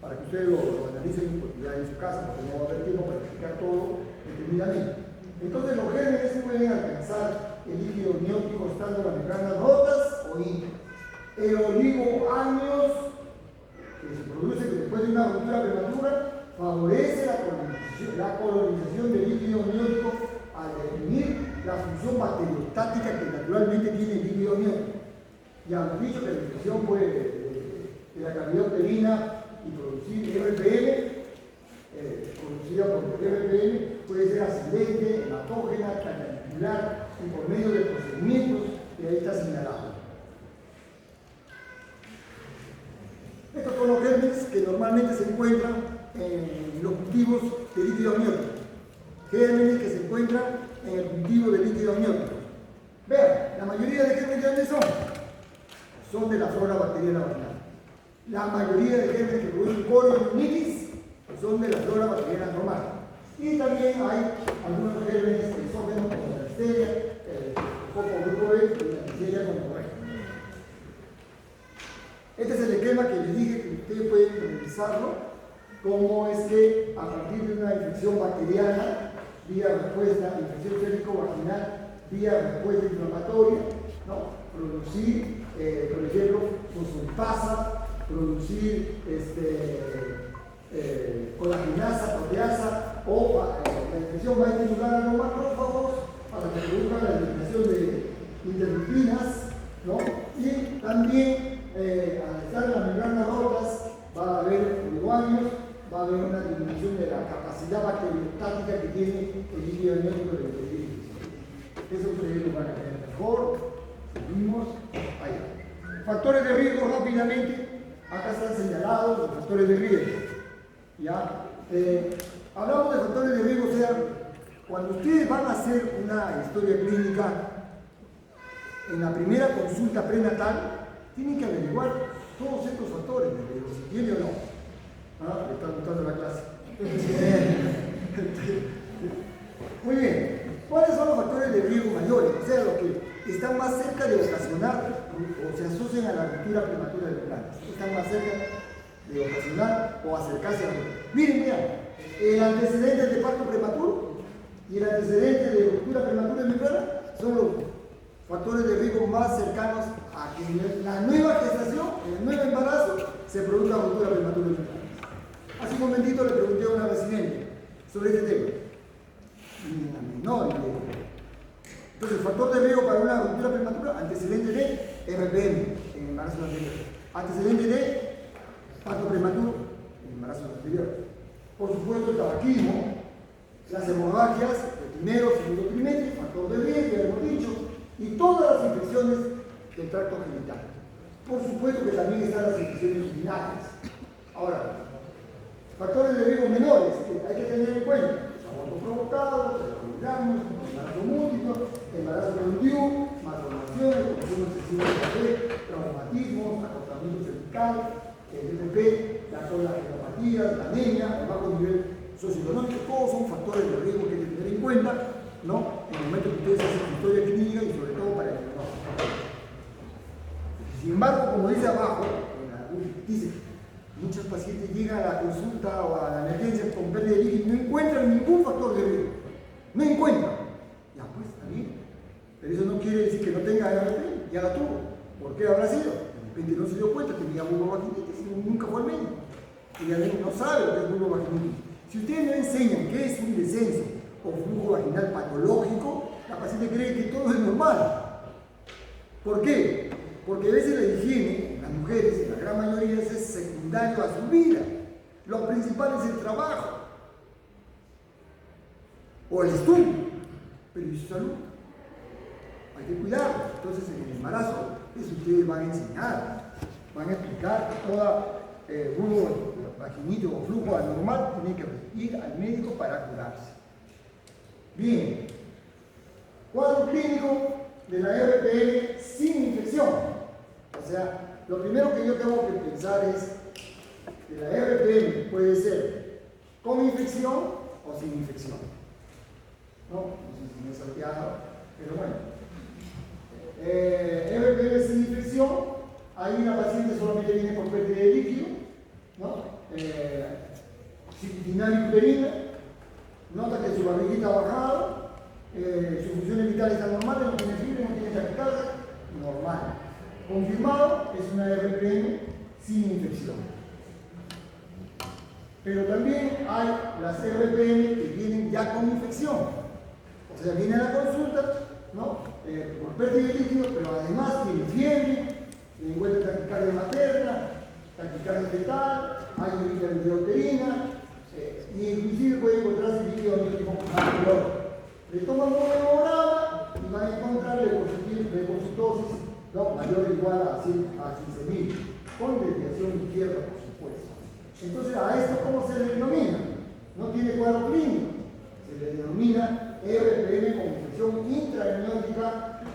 para que ustedes lo analicen en su casa, porque no va a haber tiempo para explicar todo determinadamente. Entonces los gérmenes pueden alcanzar el líquido amniótico estando las membranas rotas o íntegras. El oligoamnios que se produce después de una ruptura prematura favorece la colonización del líquido amniótico al definir la función bacteriostática que naturalmente tiene el líquido amniótico. Ya hemos dicho que la infección de la cavidad uterina y producir RPM, producida por RPM, puede ser ascendente, hematógena, canalicular y por medio de procedimientos que ahí está señalado. Estos son los gérmenes que normalmente se encuentran en los cultivos de líquido amniótico. Gérmenes que se encuentran en el cultivo de líquido amniótico. Vean, la mayoría de gérmenes ¿de dónde son de la flora bacteriana vaginal. La mayoría de gérmenes que producen coriomionitis son de la flora bacteriana normal. Y también hay algunos gérmenes exógenos como la listeria, el coco grupo B y la listeria como correcta. Este es el esquema que les dije que ustedes pueden revisarlo, cómo es que a partir de una infección bacteriana, vía respuesta, infección cérvico-vaginal, vía respuesta inflamatoria, ¿no? Producir, por ejemplo, fosfolipasa, producir colagenasa, proteasa, o la infección va a estimular a los macrófagos para que produzcan la eliminación interleukinas, ¿no? Y también al estar en las membranas rotas va a haber oligoánidos, va a haber una disminución de la capacidad bacteriostática que tiene el líquido amniótico del organismo. Eso ustedes lo van a ver mejor. Seguimos allá. Factores de riesgo rápidamente. Acá están señalados los factores de riesgo. ¿Ya? Hablamos de factores de riesgo, o sea, cuando ustedes van a hacer una historia clínica, en la primera consulta prenatal, tienen que averiguar todos estos factores de riesgo, si tiene o no. Ah, le está gustando la clase. Muy bien. ¿Cuáles son los factores de riesgo mayores? O sea, los que están más cerca de ocasionar o se asocian a la ruptura prematura del plantas. Están más cerca de ocasionar o acercarse a la ruptura. Miren, el antecedente de parto prematuro y el antecedente de ruptura prematura de membrana son los factores de riesgo más cercanos a que en la nueva gestación, en el nuevo embarazo, se produzca ruptura prematura de membrana. Hace un momentito le pregunté a una residente sobre este tema. No, entonces, el factor de riesgo para una ruptura prematura, antecedente de RPM en embarazo anterior, antecedente de parto prematuro en embarazo anterior. Por supuesto, el tabaquismo, las hemorragias, el primero, segundo trimestre, factor de riesgo, ya hemos dicho, y todas las infecciones del tracto genital. Por supuesto que también están las infecciones urinarias. Ahora, factores de riesgo menores que hay que tener en cuenta: aborto provocado, orgasmos, embarazo múltiplo, embarazo preventivo, malformaciones, consumo excesivo de café, traumatismos, acortamiento cervical, el DPP, la coagulopatía, la anemia, el bajo nivel socioeconómico. Todos son factores de riesgo que hay que tener en cuenta, ¿no? En el momento que ustedes hacen historia clínica y sobre todo para el diagnóstico. Sin embargo, como dice abajo, dice, muchos pacientes llegan a la consulta o a la emergencia con pérdida de líquido y no encuentran ningún factor de riesgo. No encuentran. Ya pues, está bien. Pero eso no quiere decir que no tenga RP, ya la tuvo. ¿Por qué habrá sido? De repente no se dio cuenta que tenía vulvovaginitis y nunca fue al médico. Y ya no sabe lo que es vulvovaginitis. Si ustedes no enseñan qué es un descenso o flujo vaginal patológico, la paciente cree que todo es normal. ¿Por qué? Porque a veces la higiene en las mujeres, en la gran mayoría, es secundario a su vida. Lo principal es el trabajo o el estudio, pero ¿y su salud? Hay que cuidarlo. Entonces, en el embarazo, eso ustedes van a enseñar, van a explicar que toda vaginitis o flujo anormal tiene que ir al médico para curarse. Bien, cuadro clínico de la RPM sin infección. O sea, lo primero que yo tengo que pensar es que la RPM puede ser con infección o sin infección. No sé si me he salteado, pero bueno. RPM sin infección, ahí la paciente solamente viene por pérdida de líquido, ¿no? Dinámica uterina, nota que su barriguita ha bajado, sus funciones vitales están normales, no tiene fiebre, no tiene taquicardia, normal. Confirmado, es una RPM sin infección. Pero también hay las RPM que vienen ya con infección. O sea, viene a la consulta, ¿no? Por pérdida de líquido, pero además tiene fiebre, le encuentra taquicardia materna, taquicardia fetal, hay hidroterina, y inclusive puede encontrarse líquido amniótico maculoso. Le toman un hemograma y van a encontrar leucocitosis, ¿no? Mayor o igual a 15.000, con desviación izquierda, por supuesto. Entonces, ¿a esto cómo se le denomina? No tiene cuadro clínico, se le denomina RPM con infección intraamniótica,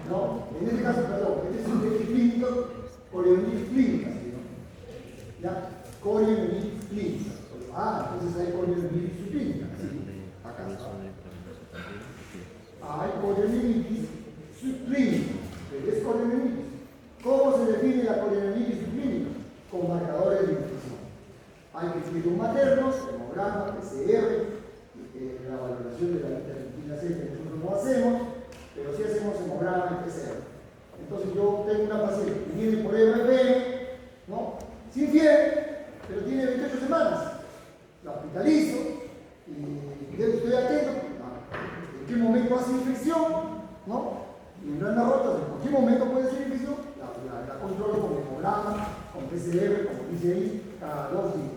¿no? En este caso, perdón, este es un test clínico, corionitis clínica, ¿sí? ¿Ya? Corionitis clínica. Entonces hay corionitis subclínica, ¿sí? Acá está. Hay corionitis subclínica, pero es corionitis. ¿Cómo se define la corionitis subclínica? Con marcadores de infección. Hay estudios maternos, hemograma, PCR, la valoración de la vitamina C que nosotros no hacemos, pero sí hacemos hemograma y PCR. Entonces yo tengo una paciente que viene por RPM, ¿no? Sin fiebre, pero tiene 28 semanas. La hospitalizo y estoy atento. ¿En qué momento hace infección? ¿No? Membrana rota, PCR, como dice ahí, cada 2 días.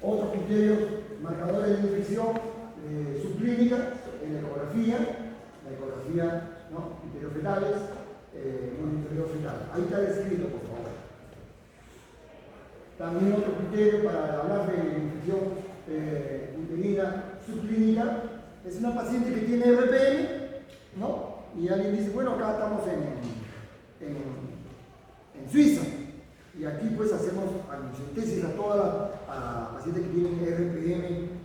Otros criterios, marcadores de infección subclínica, en la ecografía, ¿no? Criterios fetales, monitoreo fetal. Ahí está descrito, por favor. También otro criterio para hablar de infección uterina subclínica es una paciente que tiene RPM, ¿no? Y alguien dice, bueno, acá estamos en Suiza. Y aquí pues hacemos amniocentesis a todas las pacientes que tienen RPM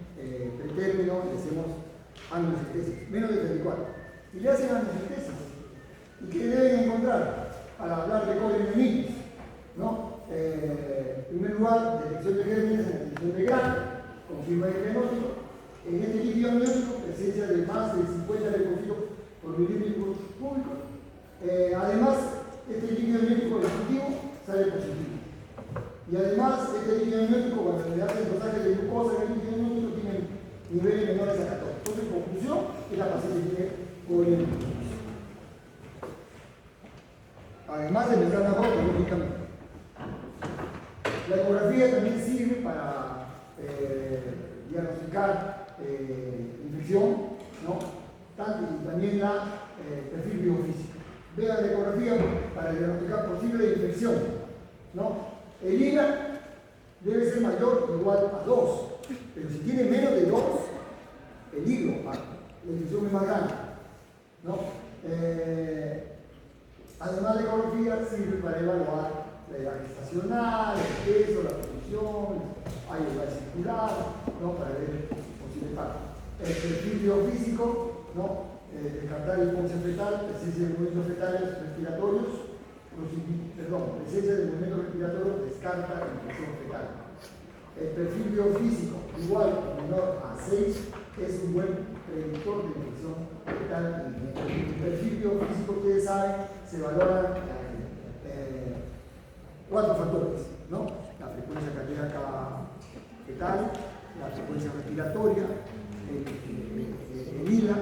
pretérmino, y hacemos amniocentesis, menos de 34. Y le hacen amniocentesis. ¿Y qué deben encontrar? Para hablar de colinemitis, ¿no? En primer lugar, detección de gérmenes en detección de grano, confirma el diagnóstico. En este líquido amniótico, presencia de más de 50 leucocitos por milímetro cúbico. Además, este líquido amniótico positivo sale positivo. Y además, este líquido amniótico, cuando se le hace el dosaje de glucosa en el líquido amniótico, tiene niveles menores a 14. Entonces, en conclusión, es la paciente tiene colinemitis. Además de membrana rota, lógicamente. La ecografía también sirve para diagnosticar infección, ¿no? Y también la perfil biofísico. Vean la ecografía para diagnosticar posible infección, ¿no? El INA debe ser mayor o igual a 2, pero si tiene menos de 2, peligro, la infección es más grande, ¿no? Además, la ecografía sirve para evaluar la edad gestacional, el peso, la posición, hay edad circular, ¿no? Para ver posible parto. El perfil biofísico, ¿no? Descartar hipoxia fetal, presencia de movimientos fetales respiratorios, presencia de movimientos respiratorios descarta infección fetal. El perfil biofísico igual o menor a 6 es un buen predictor de infección fetal. El perfil biofísico, ustedes saben, se valora 4 factores, ¿no? La frecuencia cardíaca fetal, la frecuencia respiratoria, el ILA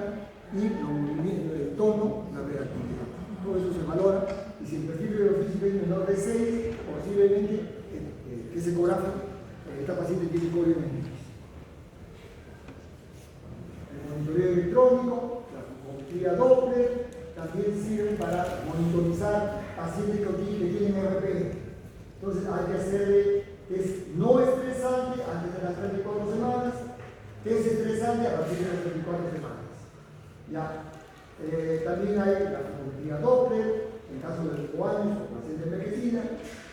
y el tono, la reactividad. Todo eso se valora y si el perfil biofísico es menor de 6, posiblemente que se ecografía, esta paciente tiene colinemitis. El monitoreo electrónico, la fotometría Doppler, también sirven para monitorizar pacientes que tienen RPM. Entonces hay que hacerle test no estresante antes de las 34 semanas, test estresante a partir de las 34 semanas. ¿Ya? También hay la fotometría Doppler, en caso de 5 años o paciente envejecida,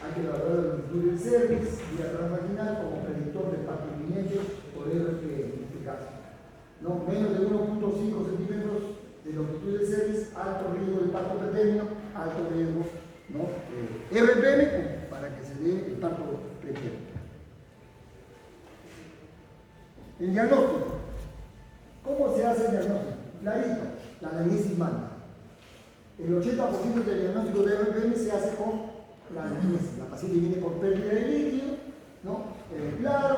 hay que evaluar el longitud del cervix, vía transvaginal, como predictor del parto inminente o de RPM en este caso. ¿No? Menos de 1.5 centímetros de longitud del cervix, alto riesgo de parto pretérmino, alto riesgo, ¿no? RPM para que se dé el parto pretérmino. El diagnóstico. ¿Cómo se hace el diagnóstico? Clarito, la anamnesis manda. El 80% del diagnóstico de RPM se hace con la anamnesis. La paciente viene por pérdida de líquido, ¿no? Claro,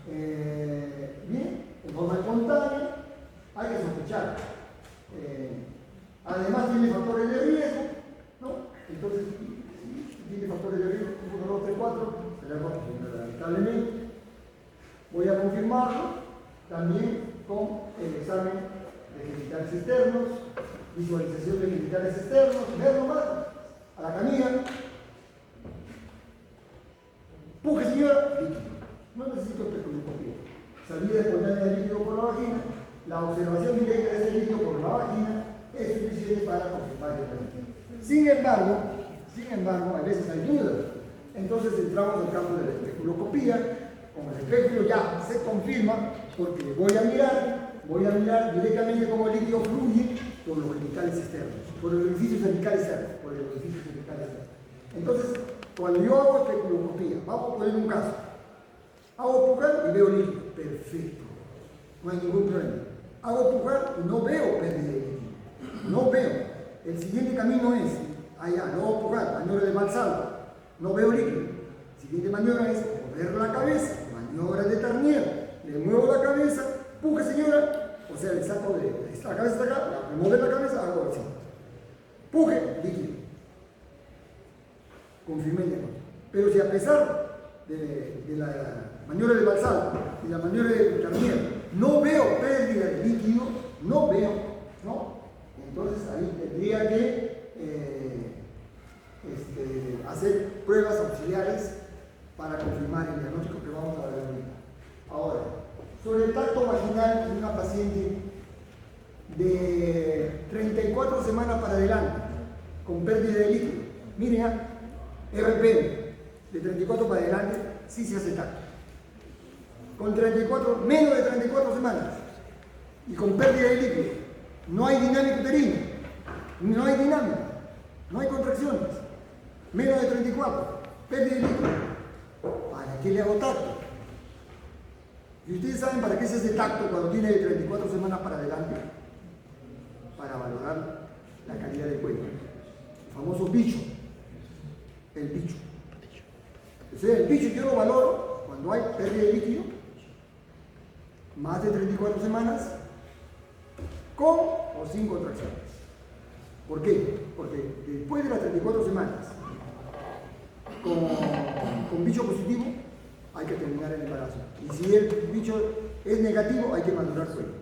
bien, en forma espontánea, hay que sospechar. Además tiene factores de riesgo, ¿no? Entonces, si tiene factores de riesgo, 1, 2, 3, 4, se le va a lamentablemente. Voy a confirmarlo también con el examen de genitales externos, visualización de genitales externos, verlo más a la camilla. Puje, señora, líquido. No necesito especuloscopía. Salida espontánea de líquido por la vagina. La observación directa de ese líquido por la vagina es suficiente para confirmar el diagnóstico. Sin embargo, a veces hay dudas. Entonces entramos al campo de la especuloscopía. Como el espéculo ya se confirma, porque voy a mirar directamente cómo el líquido fluye por los genitales externos, por el orificio cervical externo, Entonces, cuando yo hago especuloscopía, vamos a poner un caso. Hago pujar y veo líquido. Perfecto. No hay ningún problema. Hago pujar y no veo pérdida de líquido. No veo. El siguiente camino es, allá, no hago pujar, maniobra de Valsalva. No veo líquido. Siguiente maniobra es mover la cabeza, maniobra de Tarnier. Le muevo la cabeza, puje, señora. O sea, le saco de la cabeza hasta acá, mover la cabeza, hago así. puje, líquido. Confirmé el diagnóstico. Pero si a pesar de la maniobra de Valsalva y la maniobra de Carnier no veo pérdida de líquido, no veo, ¿no? Entonces ahí tendría que hacer pruebas auxiliares para confirmar el diagnóstico que vamos a ver ahorita. Ahora, sobre el tacto vaginal en una paciente de 34 semanas para adelante, con pérdida de líquido. Miren, RPM, de 34 para adelante, sí se hace tacto. Con 34, menos de 34 semanas, y con pérdida de líquido, no hay dinámica uterina, no hay dinámica, no hay contracciones. Menos de 34, pérdida de líquido. ¿Para qué le hago tacto? Y ustedes saben para qué se hace tacto cuando tiene de 34 semanas para adelante. Para valorar la calidad del cuello. El famoso bicho. El bicho. O sea, el bicho yo lo valoro cuando hay pérdida de líquido, más de 34 semanas, con o sin contracciones. ¿Por qué? Porque después de las 34 semanas, con bicho positivo, hay que terminar el embarazo. Y si el bicho es negativo, hay que madurar cuello.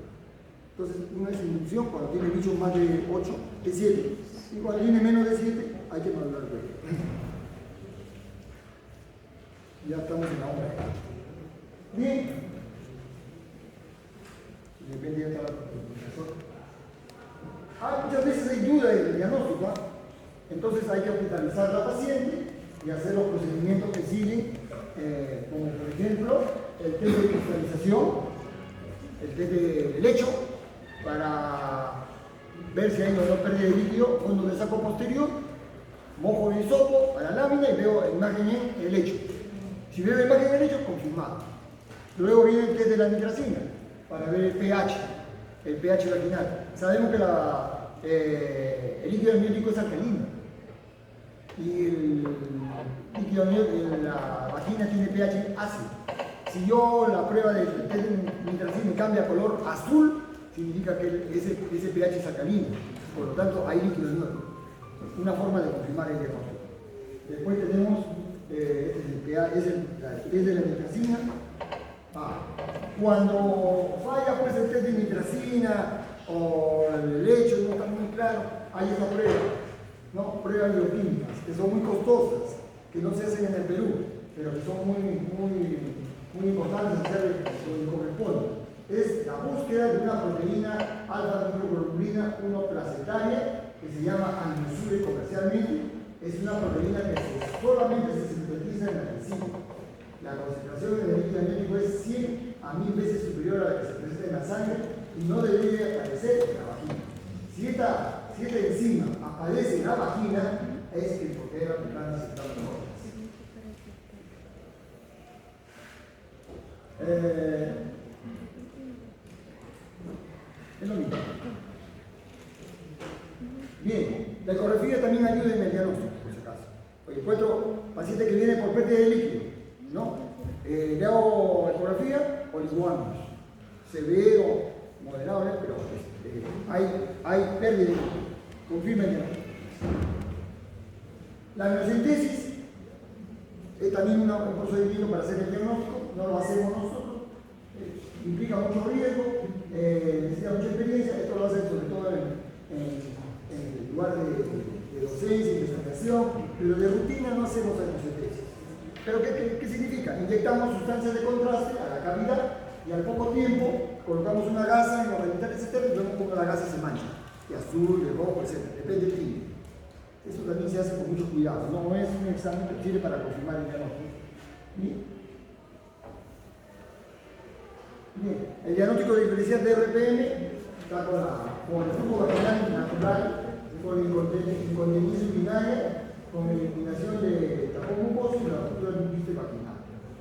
Entonces, una es inducción cuando tiene bicho más de 8, de 7. Y cuando tiene menos de 7, hay que madurar cuello. Ya estamos en la hora. Bien. Depende de cada profesor. Muchas veces hay duda del diagnóstico. Entonces hay que hospitalizar a la paciente y hacer los procedimientos que siguen, como por ejemplo el test de cristalización, el test de lecho, para ver si hay o no pérdida de líquido, fondo de saco posterior, mojo de hisopo a la lámina y veo imagen en el lecho. Si veo la imagen en el lecho, confirmado. Luego viene el test de la nitracina, para ver el pH vaginal. Sabemos que el líquido amniótico es alcalino. Y el líquido amniótico, la vagina tiene pH ácido. Si yo la prueba del test de nitracina cambia a color azul, significa que ese pH es alcalino. Por lo tanto, hay líquido amniótico. Una forma de confirmar el diagnóstico. Después tenemos el test de la nitracina. Cuando falla pues el test de nitracina o el lecho, no está muy claro, hay esa prueba, ¿no? Pruebas bioquímicas, que son muy costosas, que no se hacen en el Perú, pero que son muy importantes hacer lo que corresponde. Es la búsqueda de una proteína alfa-fetoglobulina 1 placentaria que se llama Amniosure comercialmente. Es una proteína que solamente se sintetiza en la vesícula. La concentración en el líquido amniótico es 100 a 1000 veces superior a la que se presenta en la sangre y no debería aparecer en la vagina. Si esta enzima aparece en la vagina, es que porque era aplicada necesitando hormonas. Es lo mismo. Bien, la ecografía también ayuda en el diagnóstico, por si acaso. Oye, encuentro paciente que viene por pérdida de líquido, ¿no? Le hago ecografía o liguamos. Severo, moderado, pero hay pérdida de líquido. Confirmen ya. La amniocentesis es también un procedimiento para hacer el diagnóstico, no lo hacemos nosotros, implica mucho riesgo, necesita mucha experiencia, esto lo hacen sobre todo en el lugar de docencia, investigación, pero de rutina no hacemos amniocentesis. ¿Pero qué significa? Inyectamos sustancias de contraste a la cavidad y al poco tiempo colocamos una gasa en los genitales externos y vemos cómo la gasa se mancha, de azul, de rojo, etc. Depende del clima. Eso también se hace con mucho cuidado, no es un examen que sirve para confirmar el diagnóstico. Bien, el diagnóstico diferencial de RPM está con el flujo vaginal natural, con incontinencia urinaria, con eliminación de tapón mucoso y la ruptura de un quiste vaginal.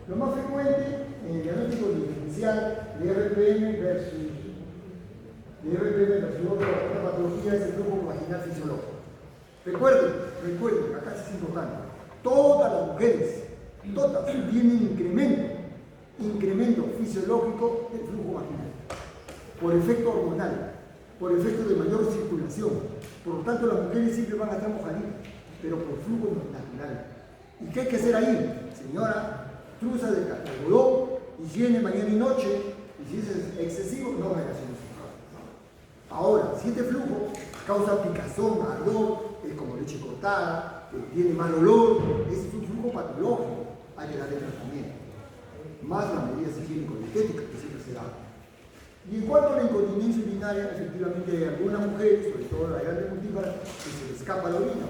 Lo más frecuente en el diagnóstico diferencial de RPM versus otra patología es el flujo vaginal fisiológico. Recuerden, acá es importante, todas las mujeres, todas tienen incremento fisiológico del flujo vaginal, por efecto hormonal. por efecto de mayor circulación. Por lo tanto, las mujeres siempre van a estar mojaditas, pero por flujo natural. ¿Y qué hay que hacer ahí? Señora, truza de algodón, higiene mañana y noche, y si es excesivo, no relaciones. Ahora, si este flujo causa picazón, ardor, es como leche cortada, tiene mal olor, ese es un flujo patológico, hay que darle tratamiento. Más las medidas higiénico-dietéticas que siempre se dan. Y en cuanto a la incontinencia urinaria, efectivamente hay algunas mujeres, sobre todo la grande multípara, que se les escapa la orina,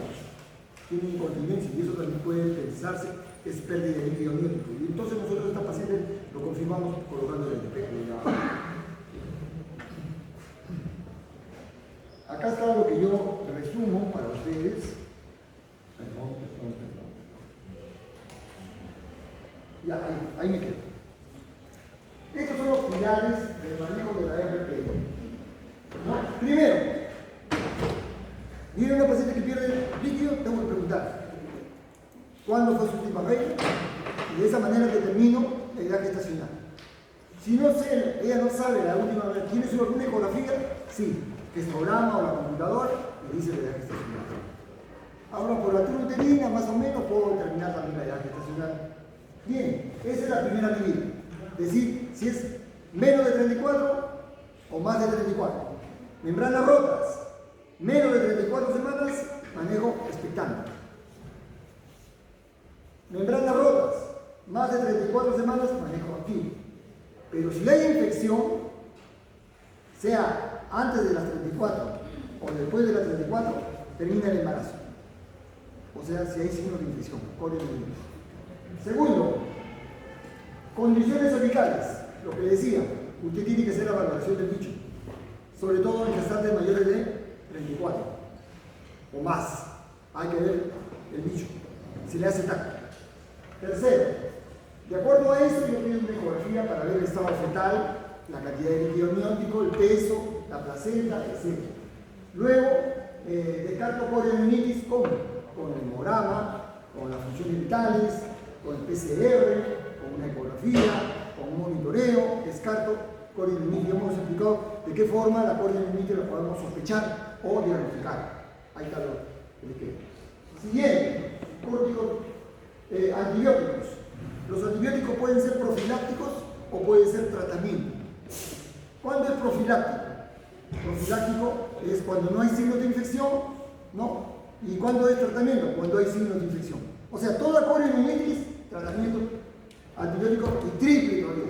tienen incontinencia y eso también puede pensarse que es pérdida de líquido amniótico. Y entonces nosotros a esta paciente lo confirmamos colocándole el espejo. Acá está lo que yo resumo para ustedes. Perdón. Ya, ahí me quedo. Estos son los pilares del manejo de la RPI. ¿No? Primero, viene una paciente que pierde líquido, tengo que preguntar ¿cuándo fue su última regla? Y de esa manera determino la edad gestacional. Si no sé, ella no sabe la última regla, ¿tiene alguna ecografía? Sí, que es programa o la computadora, le dice la edad gestacional. Ahora, por la uterina, más o menos, puedo determinar también la edad gestacional. Bien, esa es la primera medida. Decir si es menos de 34 o más de 34. Membranas rotas, menos de 34 semanas, manejo expectante. Membranas rotas, más de 34 semanas, manejo activo. Pero si hay infección, sea antes de las 34 o después de las 34, termina el embarazo. O sea, si hay signos de infección, Segundo, condiciones cervicales. Lo que decía, usted tiene que hacer la valoración del bicho, sobre todo en gestantes mayores de 34 o más. Hay que ver el bicho, si le hace tacto. Tercero, de acuerdo a eso, yo pido una ecografía para ver el estado fetal, la cantidad de líquido amniótico, el peso, la placenta, etc. Luego, descarto coriamnionitis con el hemograma, con las funciones vitales, con el PCR, con una ecografía, con un monitoreo, descarto coriamnionitis. Ya hemos explicado de qué forma la coriamnionitis la podemos sospechar o diagnosticar. Ahí está el esquema. Siguiente, antibióticos. Los antibióticos pueden ser profilácticos o pueden ser tratamiento. ¿Cuándo es profiláctico? Profiláctico es cuando no hay signos de infección, ¿no? ¿Y cuándo es tratamiento? Cuando hay signos de infección. O sea, toda coriamnionitis, tratamiento antibiótico y triple todavía.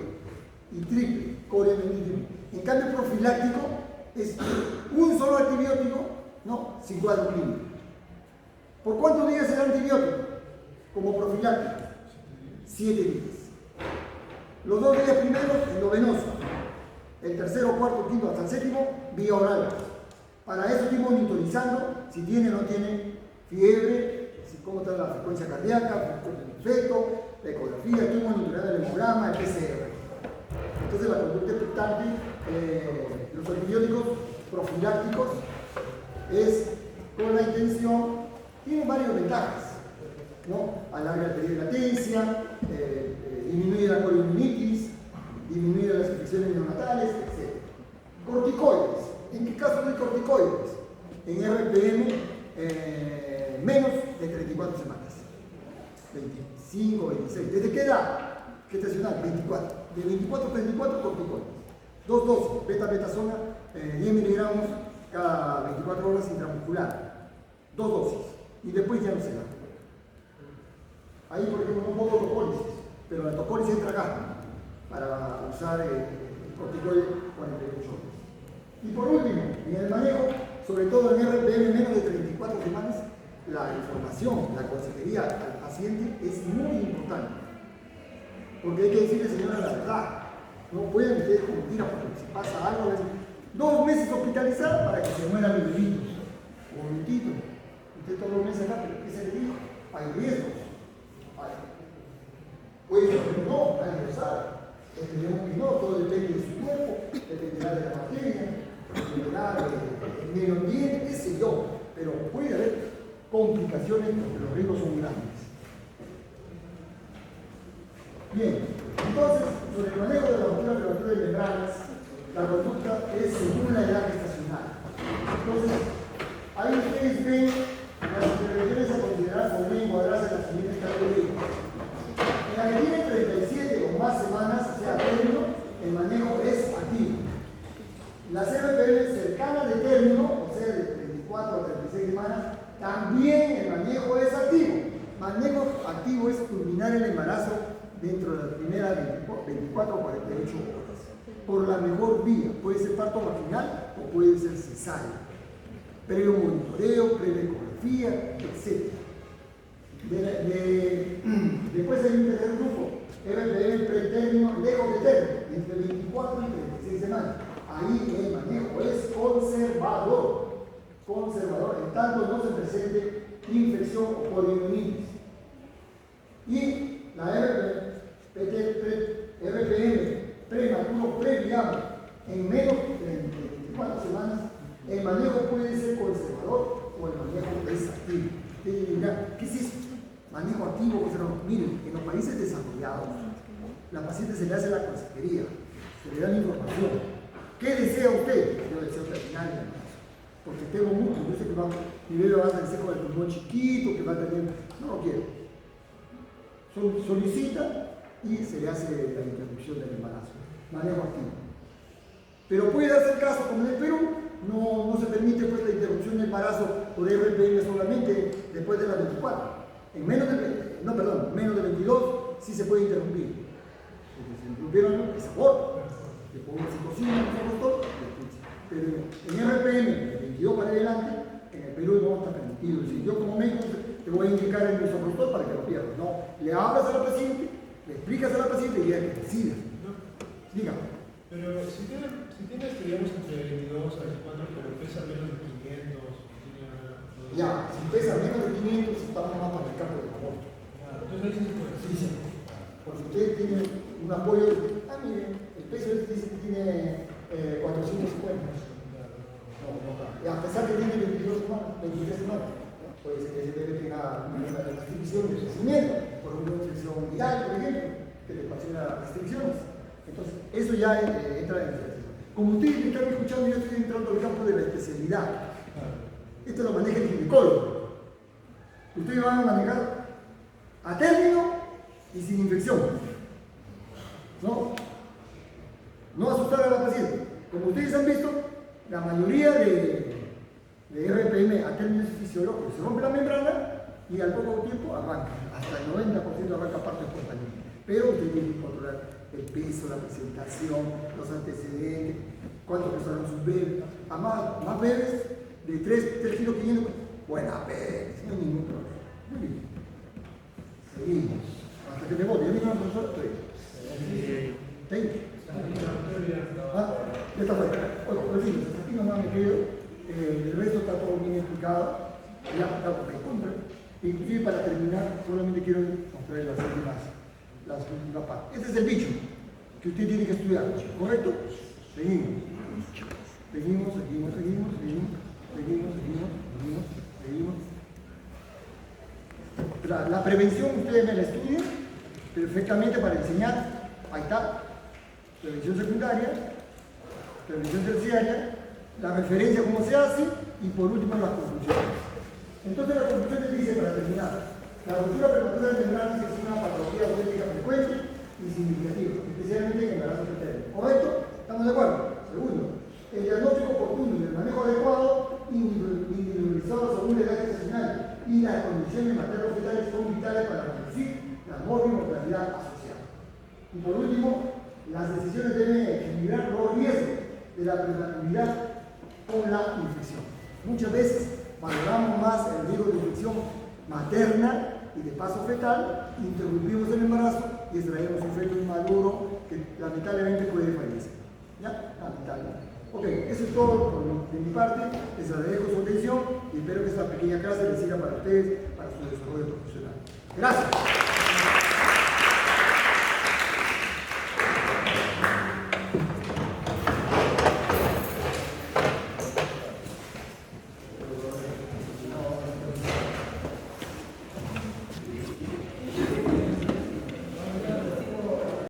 Y triple, coriamnionitis. En cambio, profiláctico es un solo antibiótico, ¿no? Sin cuadro clínico. ¿Por cuántos días el antibiótico? Como profiláctico. 7 días. Los 2 días primeros, endovenoso. El tercero, cuarto, quinto, hasta el séptimo, vía oral. Para eso estoy monitorizando si tiene o no tiene fiebre, cómo está la frecuencia cardíaca, el feto, la ecografía, estoy monitoreando el hemograma, el PCR. Entonces la conducta expectante, los antibióticos profilácticos, es con la intención, tiene varias ventajas, ¿no? Alarga el periodo de latencia, disminuye la coriamnionitis, disminuye las infecciones neonatales, etc. Corticoides. ¿En qué caso de corticoides? En RPM, menos de 34 semanas. 25, 26. ¿Desde qué edad? Gestacional, 24. De 24 a 34, corticoides. 2 dosis, beta-betasona, 10 miligramos cada 24 horas intramuscular. 2 dosis. Y después ya no se da. Ahí, por ejemplo, no pongo tocólisis, pero la tocólisis entra acá para usar el corticoide 48 horas. Y por último, en el manejo, sobre todo en RPM menos de 34 semanas, la información, la consejería al paciente es muy importante. Porque hay que decirle, señora, la verdad. No pueden ustedes como tira porque si pasa algo, 2 meses hospitalizada para que se mueran los bebitos. Momentito. Usted todos los meses acá, pero ¿qué se le dijo? Hay riesgos. Puede ser que no, nadie lo sabe. Esperemos que no, todo depende de su cuerpo, dependerá de la bacteria, dependerá del medio ambiente, qué sé yo. Pero puede haber complicaciones porque los riesgos son grandes. Bien, entonces, sobre el manejo de la ruptura de membranas, la conducta es según la edad gestacional. Entonces, ahí ustedes ven las intervenciones a considerar podrían encuadrarse en las siguientes categorías. En la que tiene 37 o más semanas, o sea, término, el manejo es activo. Las RPM cercanas de término, o sea, de 34 a 36 semanas, también el manejo es activo. Manejo activo es culminar el embarazo dentro de las primeras 24 o 48 horas. Por la mejor vía, puede ser parto vaginal o puede ser cesárea. Previo monitoreo, previa ecografía, etc. Después hay un tercer grupo, RPM pretérmino, lejos de término, entre 24 y 36 semanas. Ahí el manejo es conservador, en tanto no se presente infección o poliomelitis. Y la RPM prematuro previable en menos de 24 semanas, el manejo puede ser conservador o el manejo es activo. Ustedes dirán, ¿qué es eso? Manejo activo, conservador. Miren, en los países desarrollados, la paciente se le hace la consejería, se le da la información. ¿Qué desea usted? Yo deseo terminar el embarazo, porque tengo mucho, yo sé que mi bebé va a nacer con el pulmón chiquito, que va a tener, no lo quiero. Solicita y se le hace la interrupción del embarazo, manejo activo. Pero puede darse el caso, como en el Perú, no se permite pues, la interrupción del embarazo por RPM solamente después de las 24. En menos de 22 sí se puede interrumpir. Porque se interrumpieron, es aborto. Le pongo oxitocina, pero en RPM, de 22 para adelante, en el Perú no está permitido. Es decir, yo como médico te voy a indicar el misoprostol para que lo pierdas. No, le hablas a la paciente, le explicas a la paciente y ella que decida. Dígame. Pero si tienes, digamos, entre 22 a 24, pero pesa menos de 500, ya, si pesa menos de 500, estamos más para el campo del aborto. Entonces ahí sí se puede. Sí. Porque usted tiene un apoyo, mire, el peso dice que tiene 450. Y a pesar que tiene 23 semanas, puede ser que debe tener una restricción de crecimiento, por una infección viral, por ejemplo, que le pasen las restricciones. Entonces, eso ya entra en el. Como ustedes me están escuchando, yo estoy entrando al campo de la especialidad. Esto lo maneja el ginecólogo. Ustedes van a manejar a término y sin infección. No asustar a la paciente. Como ustedes han visto, la mayoría de RPM a término es fisiológico. Se rompe la membrana y al poco tiempo arranca. Hasta el 90% arranca parte espontánea. Pero usted tiene que controlar el peso, la presentación, los antecedentes, cuánto pesaron sus bebés. A más bebés de 3 kilos 500, buena bebés, no hay ningún problema. Muy bien. Seguimos. Hasta que me vote. Yo digo a la profesora, estoy. Ya está fuera. Bueno, por fin, hasta aquí nomás me quedo. El resto está todo bien explicado. Ya está por ahí contra. Inclusive para terminar, solamente quiero mostrar las últimas partes. Este es el bicho que usted tiene que estudiar, ¿correcto? Seguimos. La prevención ustedes me la estudian perfectamente para enseñar. Ahí está. Prevención secundaria, prevención terciaria, la referencia cómo se hace y por último las conclusiones. Entonces las conclusiones dicen para terminar. La ruptura prematura de membranas es una patología genética frecuente y significativa, especialmente en embarazos maternos. ¿Correcto? ¿Estamos de acuerdo? Segundo, el diagnóstico oportuno y el manejo adecuado, individualizado según la edad gestacional y las condiciones materno-fetales son vitales para reducir la morbimortalidad asociada. Y por último, las decisiones deben equilibrar los riesgos de la prenatabilidad con la infección. Muchas veces valoramos más el riesgo de infección materna y de paso fetal, interrumpimos el embarazo y extraemos un feto inmaduro que lamentablemente puede fallecer. ¿Ya? Lamentablemente. Ok, eso es todo de mi parte. Les agradezco su atención y espero que esta pequeña clase les sirva para ustedes, para su desarrollo profesional. Gracias.